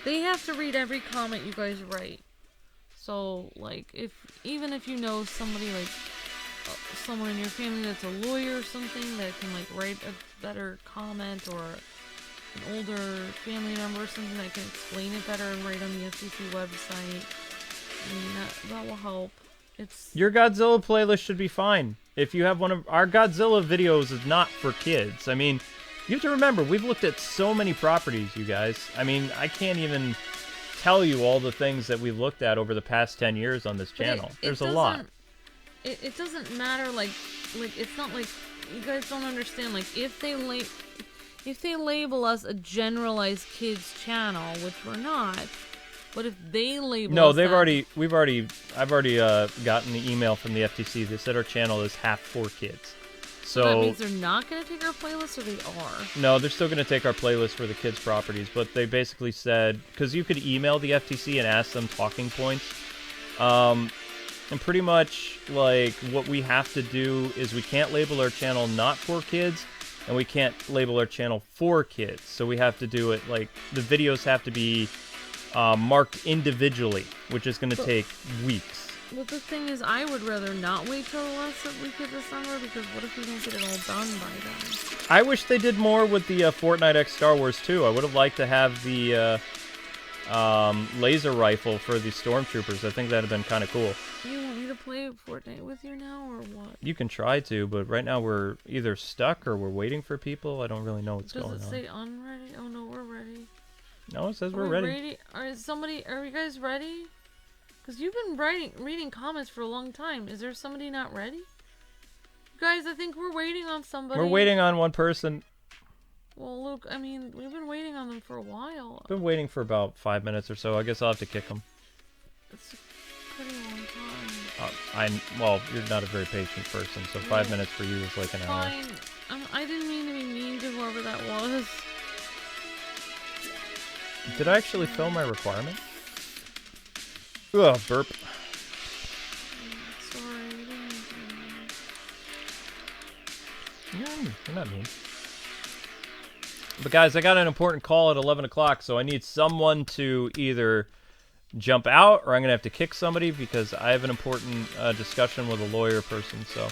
they have to read every comment you guys write. So, like, even if you know somebody, like, someone in your family that's a lawyer or something that can, like, write a better comment, or an older family member or something that can explain it better and write on the FTC website, I mean, that will help. Your Godzilla playlist should be fine. If you have one of our Godzilla videos, is not for kids. I mean, you have to remember, we've looked at so many properties, you guys. I mean, I can't even tell you all the things that we've looked at over the past 10 years on this channel. There's a lot. It doesn't matter, like, it's not like, you guys don't understand, like, if they label us a generalized kids channel, which we're not, but if they label No, us I've already gotten the email from the FTC. They said our channel is half for kids. So that means they're not going to take our playlist, or they are? No, they're still going to take our playlist for the kids' properties, but they basically said, because you could email the FTC and ask them talking points, and pretty much, like, what we have to do is we can't label our channel not for kids, and we can't label our channel for kids. So we have to do it, like, the videos have to be marked individually, which is going to take weeks. Well, the thing is, I would rather not wait till the last week of December, because what if we don't get it all done by then? I wish they did more with the Fortnite X Star Wars 2. I would have liked to have the laser rifle for the Stormtroopers. I think that would have been kind of cool. You want me to play Fortnite with you now, or what? You can try to, but right now we're either stuck or we're waiting for people. I don't really know what's going on. Does it say unready? Oh no, we're ready. No, it says we're ready. Are you guys ready? Because you've been reading comments for a long time. Is there somebody not ready? Guys, I think we're waiting on somebody. We're waiting on one person. Well, Luke, I mean, we've been waiting on them for a while. Been waiting for about 5 minutes or so. I guess I'll have to kick them. It's a pretty long time. Well, you're not a very patient person, so 5 minutes for you is like an hour. Fine. I didn't mean to be mean to whoever that was. Did I actually fill my requirement? Ugh, burp. Sorry, You're not mean. But guys, I got an important call at 11 o'clock, so I need someone to either jump out, or I'm going to have to kick somebody, because I have an important discussion with a lawyer person, so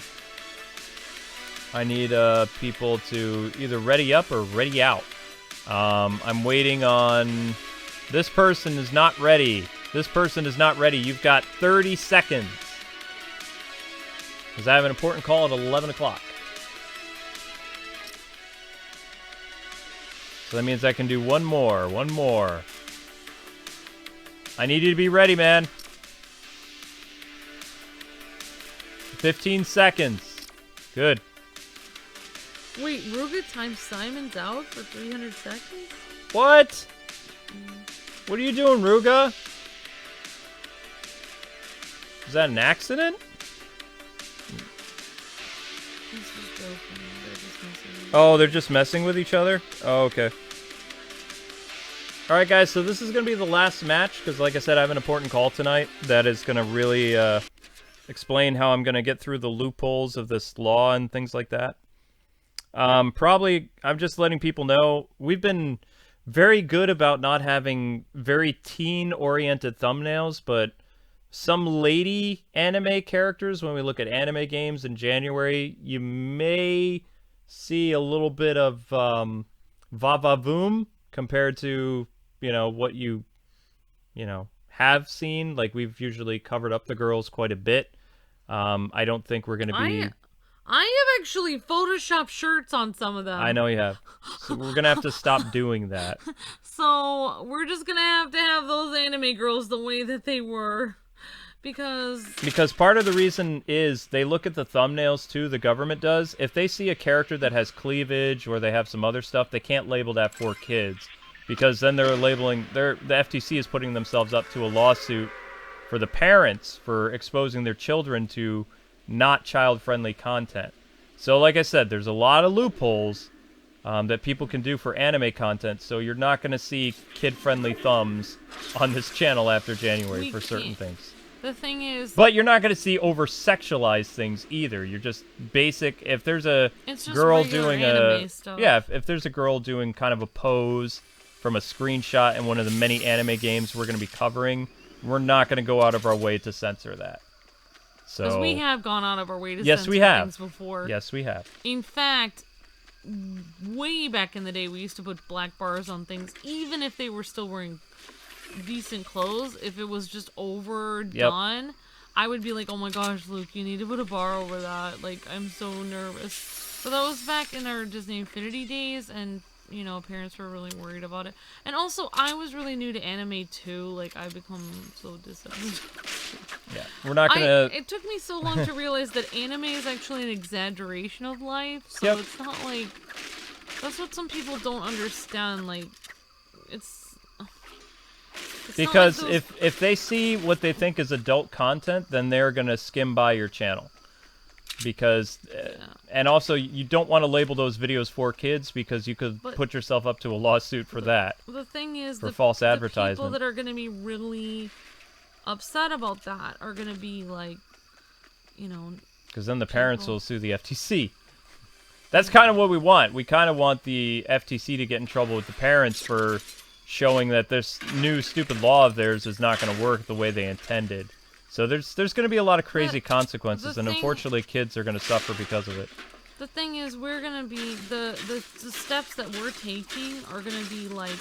I need people to either ready up or ready out. I'm waiting on... This person is not ready. This person is not ready. You've got 30 seconds. Because I have an important call at 11 o'clock. So that means I can do one more. One more. I need you to be ready, man. 15 seconds. Good. Wait, Ruga times Simon's out for 300 seconds? What? What are you doing, Ruga? Is that an accident? He's just joking. They're just messing. Oh, they're just messing with each other? Oh, okay. Alright, guys, so this is going to be the last match, because like I said, I have an important call tonight that is going to really explain how I'm going to get through the loopholes of this law and things like that. Probably, I'm just letting people know, we've been very good about not having very teen-oriented thumbnails, but some lady anime characters, when we look at anime games in January, you may see a little bit of va-va-voom compared to, you know, what you have seen. Like, we've usually covered up the girls quite a bit. I don't think we're going to be... I have actually photoshopped shirts on some of them. I know you have. So we're going to have to stop doing that. So we're just going to have those anime girls the way that they were. Because part of the reason is they look at the thumbnails too, the government does. If they see a character that has cleavage or they have some other stuff, they can't label that for kids. Because then they're labeling, the FTC is putting themselves up to a lawsuit for the parents for exposing their children to not child-friendly content. So like I said, there's a lot of loopholes that people can do for anime content, so you're not going to see kid-friendly thumbs on this channel after January for certain things. The thing is... But you're not going to see over-sexualized things either. You're just basic... If there's a girl doing a... Stuff. Yeah, if there's a girl doing kind of a pose from a screenshot in one of the many anime games we're going to be covering, we're not going to go out of our way to censor that. Because So we have gone out of our way to yes, censor we have. things before. Yes, we have. In fact, way back in the day, we used to put black bars on things, even if they were still wearing decent clothes. If it was just overdone, I would be like, oh my gosh, Luke, you need to put a bar over that. Like, I'm so nervous. But that was back in our Disney Infinity days, and, you know, parents were really worried about it. And also, I was really new to anime, too. Like, I've become so disillusioned. Yeah, we're not gonna... It took me so long to realize that anime is actually an exaggeration of life. So it's not like... That's what some people don't understand. Like, it's because like those... if they see what they think is adult content, then they're gonna skim by your channel. Because, and also, you don't want to label those videos for kids because you could put yourself up to a lawsuit for that. The thing is, for false advertisement. The people that are going to be really upset about that are going to be like, you know... Because then the parents will sue the FTC. That's kind of what we want. We kind of want the FTC to get in trouble with the parents for showing that this new stupid law of theirs is not going to work the way they intended. So there's going to be a lot of crazy consequences, and unfortunately kids are going to suffer because of it. The thing is, we're going to be... The steps that we're taking are going to be, like,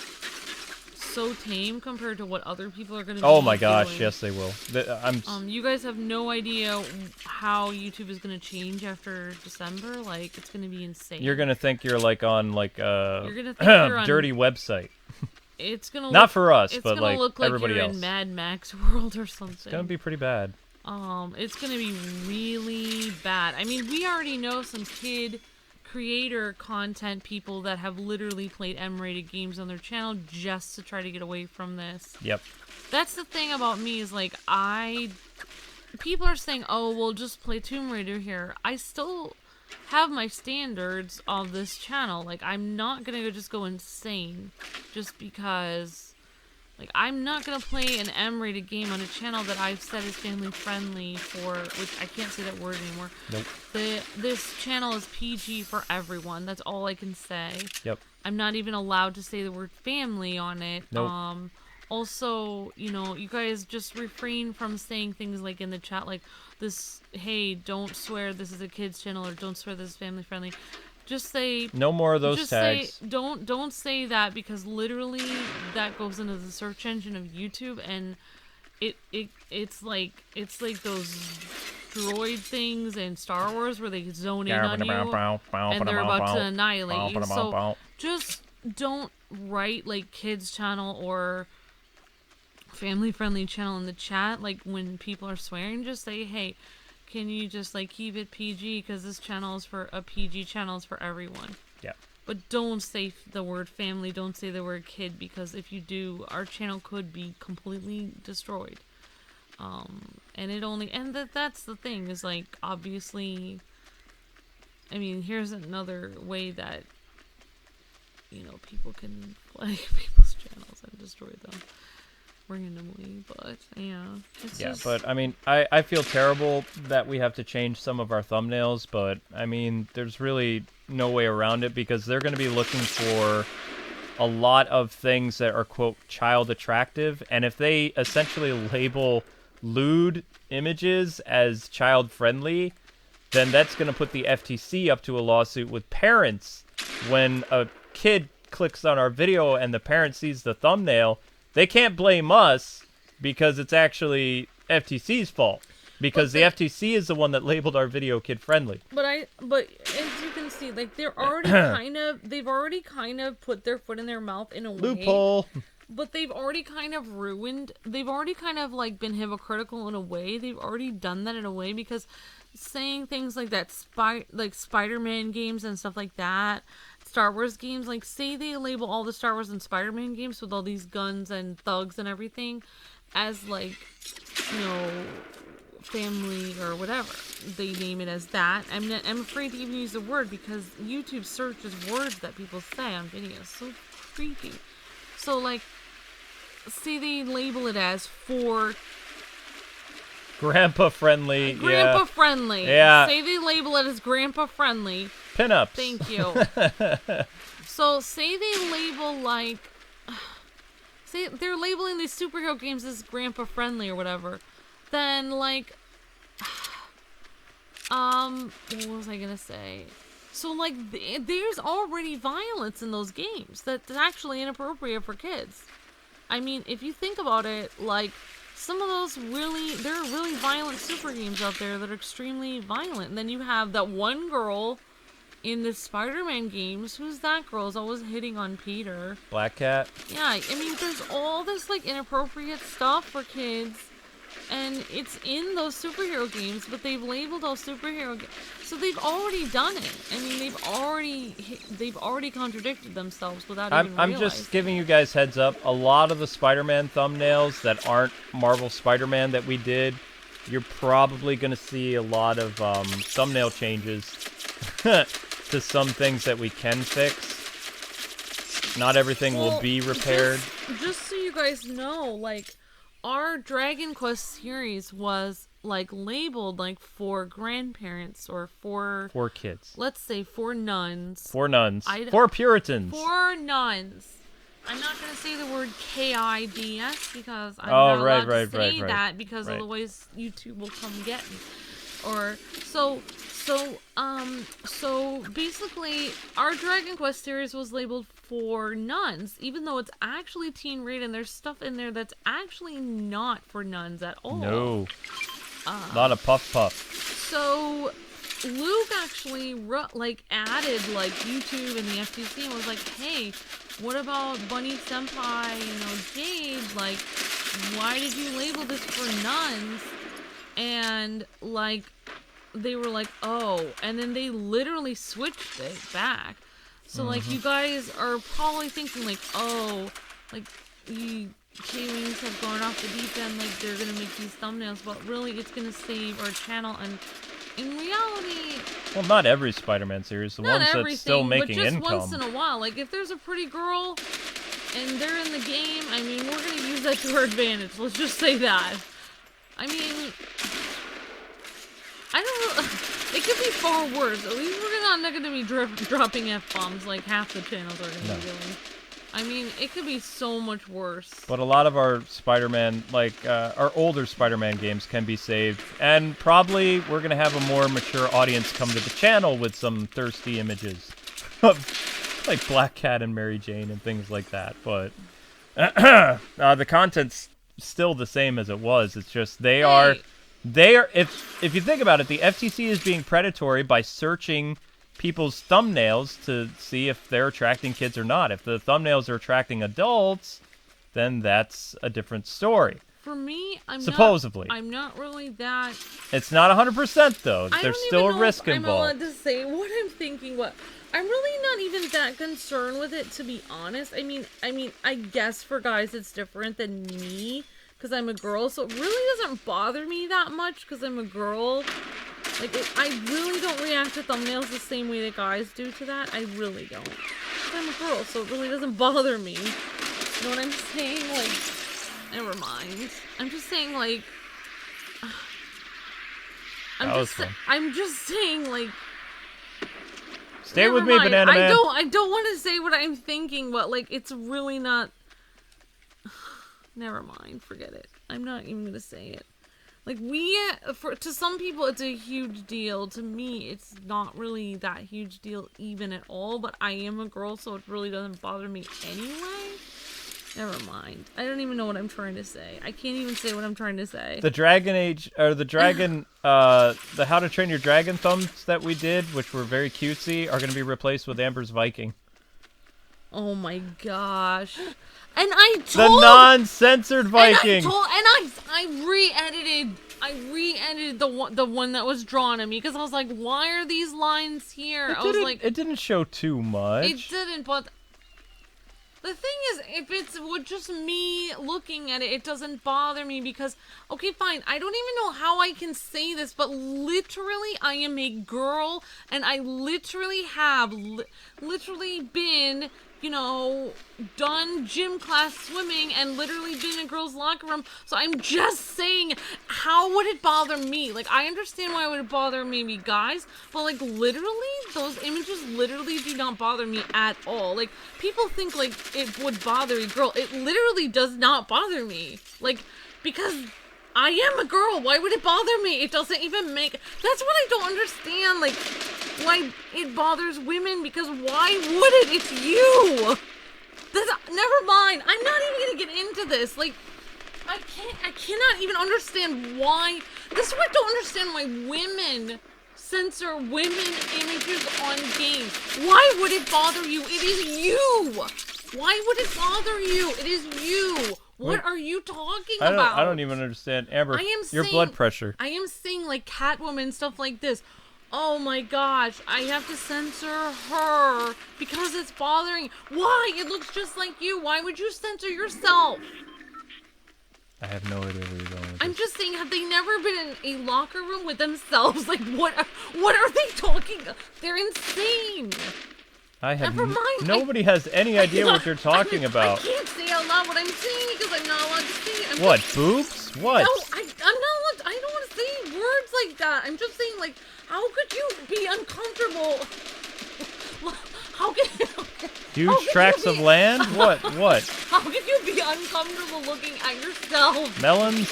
so tame compared to what other people are going to be Oh my gosh, doing. yes they will. You guys have no idea how YouTube is going to change after December. Like, it's going to be insane. You're going to think you're, like, on, like, a dirty website. It's gonna not for us, but like everybody else. It's gonna look like you're in Mad Max world or something. It's gonna be pretty bad. It's gonna be really bad. I mean, we already know some kid creator content people that have literally played M-rated games on their channel just to try to get away from this. Yep. That's the thing about me is like people are saying, oh, well, just play Tomb Raider here. I still have my standards of this channel. Like, I'm not gonna just go insane just because, like, I'm not gonna play an M-rated game on a channel that I've said is family friendly for, which I can't say that word anymore. Nope. This channel is PG for everyone. That's all I can say. Yep. I'm not even allowed to say the word family on it. Nope. Also, you know, you guys just refrain from saying things like in the chat, like this, hey, don't swear this is a kid's channel, or don't swear this is family friendly. Just say... No more of those tags. Say, don't say that, because literally that goes into the search engine of YouTube, and it's like those droid things in Star Wars where they zone in on you and they're about to annihilate you. So just don't write like kids channel or family-friendly channel in the chat. Like when people are swearing, just say, hey, can you just like keep it PG, because this channel is for a PG channel, is for everyone. Yeah. But don't say the word family, don't say the word kid, because if you do, our channel could be completely destroyed. And that's the thing, is like, obviously, I mean, here's another way that, you know, people can play people's channels and destroy them randomly, but yeah. But I mean, I feel terrible that we have to change some of our thumbnails, but I mean, there's really no way around it, because they're going to be looking for a lot of things that are, quote, child attractive, and if they essentially label lewd images as child friendly, then that's going to put the FTC up to a lawsuit with parents. When a kid clicks on our video and the parent sees the thumbnail, they can't blame us because it's actually FTC's fault. Because the FTC is the one that labeled our video kid friendly. But as you can see, like they've already kind of put their foot in their mouth in a way. Loophole. But they've already kind of like been hypocritical in a way. They've already done that in a way because saying things like that, like Spider-Man games and stuff like that, Star Wars games, like say they label all the Star Wars and Spider-Man games with all these guns and thugs and everything as like, you know, family or whatever. They name it as that. I'm afraid to even use the word because YouTube searches words that people say on videos. So creepy. So like, say they label it as for grandpa friendly. Grandpa friendly. Yeah. Say they label it as grandpa friendly. Pinups. Thank you. So say they label like, say they're labeling these superhero games as grandpa friendly or whatever. Then like, what was I gonna say? So like, there's already violence in those games that's actually inappropriate for kids. I mean, if you think about it, like some of those there are really violent super games out there that are extremely violent. And then you have that one girl in the Spider-Man games. Who's that girl? Is always hitting on Peter. Black Cat. Yeah, I mean, there's all this like inappropriate stuff for kids. And it's in those superhero games, but they've labeled all superhero games. So they've already done it. I mean, they've already contradicted themselves without even realizing. I'm just giving you guys heads up. A lot of the Spider-Man thumbnails that aren't Marvel Spider-Man that we did, you're probably going to see a lot of thumbnail changes to some things that we can fix. Not everything will be repaired. Just so you guys know, like, our Dragon Quest series was like labeled like for grandparents or for kids. Let's say for nuns. For nuns. For Puritans. For nuns. I'm not gonna say the word KIDS because I'm not allowed to say that because otherwise YouTube will come get me. Or so basically our Dragon Quest series was labeled for nuns, even though it's actually teen rated and there's stuff in there that's actually not for nuns at all. No. A lot of puff. So Luke actually added like YouTube and the FTC and was like, hey, what about Bunny Senpai, Jade? Like, why did you label this for nuns? And like, they were like, oh, and then they literally switched it back. So like, you guys are probably thinking like, oh, like you Kwings have gone off the deep end, like they're gonna make these thumbnails, but really it's gonna save our channel. And in reality, well, not every Spider-Man series, the ones that's still making income. But just once in a while, like if there's a pretty girl and they're in the game, I mean, we're gonna use that to our advantage. Let's just say that. I mean, I don't know. It could be far worse. At least we're not going to be dropping F-bombs like half the channels are going to be doing. I mean, it could be so much worse. But a lot of our Spider-Man, like, our older Spider-Man games can be saved. And probably we're going to have a more mature audience come to the channel with some thirsty images of, like, Black Cat and Mary Jane and things like that. But the content's still the same as it was. It's just they are if you think about it, the FTC is being predatory by searching people's thumbnails to see if they're attracting kids or not. If the thumbnails are attracting adults, then that's a different story. For me, I'm not really that. It's not 100% though. There's still a risk involved. I'm allowed to say what I'm thinking. I'm really not even that concerned with it, to be honest. I mean, I guess for guys it's different than me. Because I'm a girl, so it really doesn't bother me that much because I'm a girl. Like, I really don't react to thumbnails the same way that guys do to that. I really don't. Because I'm a girl, so it really doesn't bother me. You know what I'm saying? Like, never mind. I'm just saying, like... I'm just saying, like... Stay with me, Banana Man. I don't want to say what I'm thinking, but, like, it's really not... Never mind, forget it. I'm not even gonna say it. Like, to some people, it's a huge deal. To me, it's not really that huge deal even at all, but I am a girl, so it really doesn't bother me anyway. Never mind. I don't even know what I'm trying to say. I can't even say what I'm trying to say. The Dragon Age, or the Dragon, the How to Train Your Dragon thumbs that we did, which were very cutesy, are going to be replaced with Amber's Viking. Oh my gosh. And I told... The non-censored Viking! And I re-edited the one that was drawn to me, because I was like, why are these lines here? It didn't show too much. It didn't, but... The thing is, if it's with just me looking at it, it doesn't bother me because, okay, fine, I don't even know how I can say this, but literally I am a girl, and I literally have literally been, you know, done gym class swimming and literally been in a girl's locker room, so I'm just saying, how would it bother me? Like, I understand why it would bother maybe guys, but like, literally, those images literally do not bother me at all. Like, people think like it would bother a girl. It literally does not bother me. Like, because I am a girl. Why would it bother me? It doesn't even make... That's what I don't understand. Like, why it bothers women, because why would it? It's you. Never mind. I'm not even gonna get into this. Like, I cannot even understand why. This is why I don't understand why women censor women images on games. Why would it bother you? It is you. Why would it bother you? It is you. What are you talking about? I don't even understand. Amber, your blood pressure. I am saying, like, Catwoman, stuff like this. Oh my gosh, I have to censor her because it's bothering. Why? It looks just like you. Why would you censor yourself? I have no idea where you're going with I'm this. just saying, have they never been in a locker room with themselves? Like, what are they talking? They're insane. Never mind. Nobody has any idea what you're talking about. I can't say out loud what I'm saying because I'm not allowed to say it. What, boobs? What? No, I'm not allowed. I don't want to say words like that. I'm just saying, like, how could you be uncomfortable? How could Huge tracts of land? What? How could you be uncomfortable looking at yourself? Melons?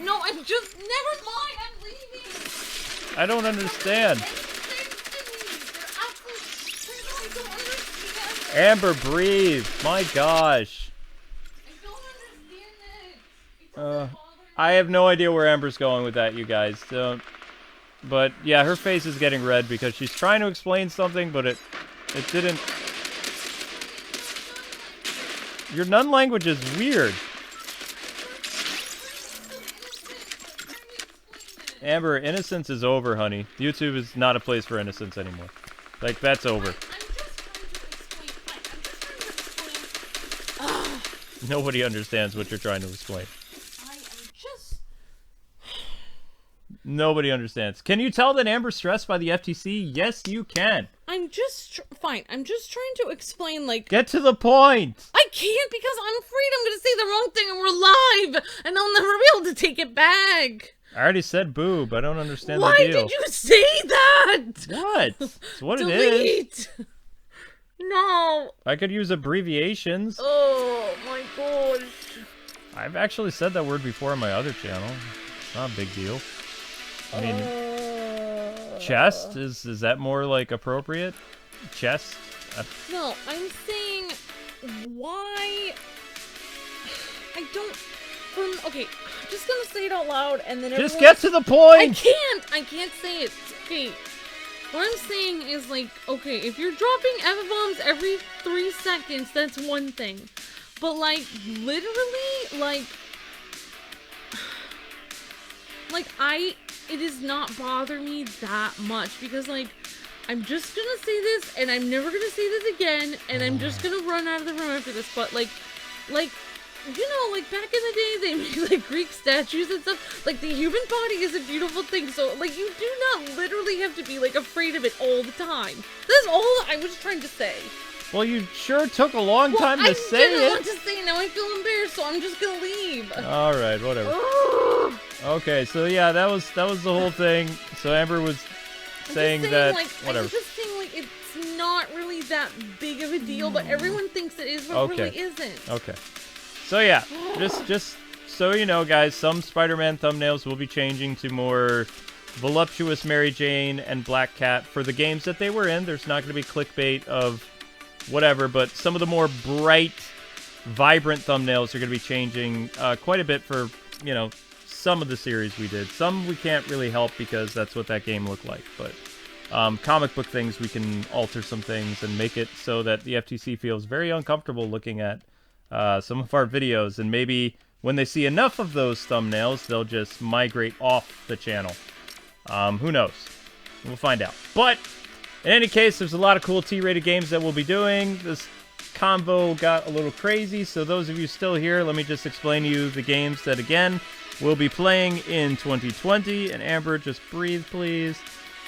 No, I'm just... Never mind, I'm leaving. I don't understand. Amber, breathe. My gosh. I don't understand it. I have no idea where Amber's going with that, you guys. But yeah, her face is getting red because she's trying to explain something, but it didn't. Your nun language is weird. Amber, innocence is over, honey. YouTube is not a place for innocence anymore. Like, that's over. Nobody understands what you're trying to explain. Nobody understands. Can you tell that Amber's stressed by the FTC? Yes, you can. I'm just... Fine. I'm just trying to explain, like... Get to the point! I can't because I'm afraid I'm going to say the wrong thing and we're live! And I'll never be able to take it back! I already said boob. I don't understand the deal. Why did you say that? What? It's what it is. No. I could use abbreviations. Oh my gosh. I've actually said that word before on my other channel. It's not a big deal. I mean, chest? Is that more, like, appropriate? Chest? No, I'm saying, why... I don't... Okay, I'm just gonna say it out loud, and then just get to the point! I can't say it. Okay, what I'm saying is, like, okay, if you're dropping F-bombs every 3 seconds, that's one thing. But, like, literally, like, it does not bother me that much, because, like, I'm just gonna say this, and I'm never gonna say this again, and I'm just gonna run out of the room after this, but, like, you know, like, back in the day, they made, like, Greek statues and stuff. Like, the human body is a beautiful thing, so, like, you do not literally have to be, like, afraid of it all the time. That's all I was trying to say. Well, you sure took a long time to say it. I didn't want to say it, now I feel embarrassed, so I'm just gonna leave. Alright, whatever. Okay, so yeah, that was the whole thing. So Amber was saying that, like, whatever. I'm just saying, like, it's not really that big of a deal, but everyone thinks it is, but it really isn't. Okay. So yeah, just so you know, guys, some Spider-Man thumbnails will be changing to more voluptuous Mary Jane and Black Cat for the games that they were in. There's not going to be clickbait of whatever, but some of the more bright, vibrant thumbnails are going to be changing quite a bit for, you know, some of the series we did. Some we can't really help because that's what that game looked like. But comic book things, we can alter some things and make it so that the FTC feels very uncomfortable looking at some of our videos. And maybe when they see enough of those thumbnails, they'll just migrate off the channel. Who knows? We'll find out. But in any case, there's a lot of cool T-rated games that we'll be doing. This convo got a little crazy, so those of you still here, let me just explain to you the games that, again, we'll be playing in 2020. And Amber, just breathe, please.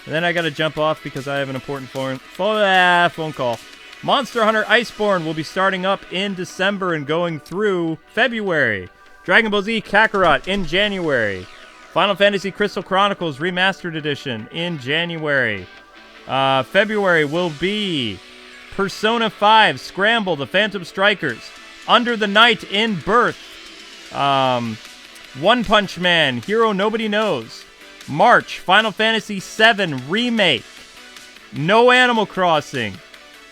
And then I gotta jump off because I have an important phone call. Monster Hunter Iceborne will be starting up in December and going through February. Dragon Ball Z Kakarot in January. Final Fantasy Crystal Chronicles Remastered Edition in January. February will be Persona 5 Scramble, The Phantom Strikers, Under the Night in Birth, One Punch Man, Hero Nobody Knows, March, Final Fantasy 7 Remake, No Animal Crossing,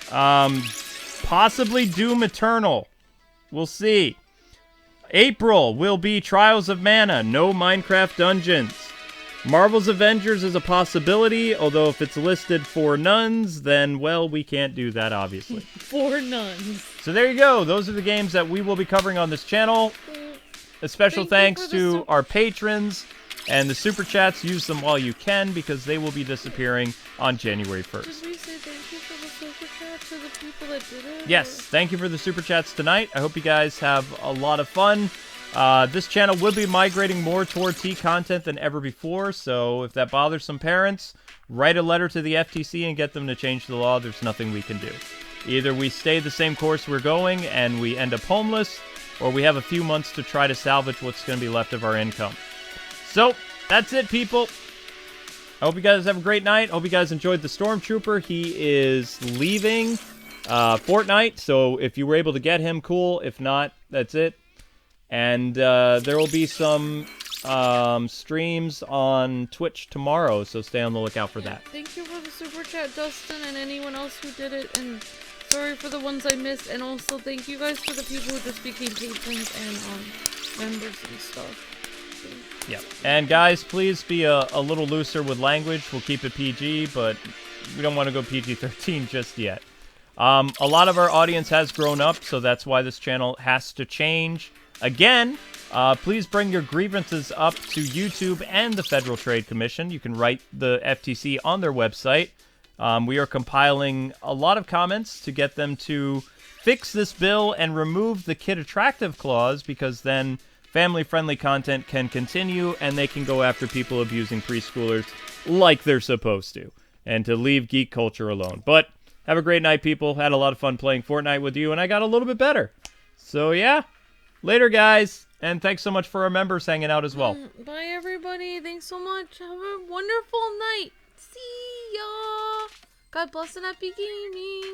possibly Doom Eternal, we'll see. April will be Trials of Mana, no Minecraft Dungeons. Marvel's Avengers is a possibility, although if it's listed for nuns, then, well, we can't do that, obviously. For nuns. So there you go. Those are the games that we will be covering on this channel. A special thanks to our patrons and the Super Chats. Use them while you can, because they will be disappearing on January 1st. Did we say thank you for the Super Chat to the people that did it? Yes, thank you for the Super Chats tonight. I hope you guys have a lot of fun. This channel will be migrating more toward T content than ever before, so if that bothers some parents, write a letter to the FTC and get them to change the law. There's nothing we can do. Either we stay the same course we're going and we end up homeless, or we have a few months to try to salvage what's going to be left of our income. So, that's it, people. I hope you guys have a great night. I hope you guys enjoyed the Stormtrooper. He is leaving Fortnite, so if you were able to get him, cool. If not, that's it. And there will be some streams on Twitch tomorrow, so stay on the lookout for that. Thank you for the Super Chat, Dustin, and anyone else who did it, and sorry for the ones I missed, and also thank you guys for the people who just became patrons and members and stuff. Yeah, and guys, please be a little looser with language. We'll keep it PG, but we don't want to go PG-13 just yet. A lot of our audience has grown up, so that's why this channel has to change. Again, please bring your grievances up to YouTube and the Federal Trade Commission. You can write the FTC on their website. We are compiling a lot of comments to get them to fix this bill and remove the kid attractive clause, because then family-friendly content can continue and they can go after people abusing preschoolers like they're supposed to, and to leave geek culture alone. But have a great night, people. Had a lot of fun playing Fortnite with you, and I got a little bit better. So, yeah. Later, guys, and thanks so much for our members hanging out as well. Bye, everybody. Thanks so much. Have a wonderful night. See ya. God bless and happy gaming.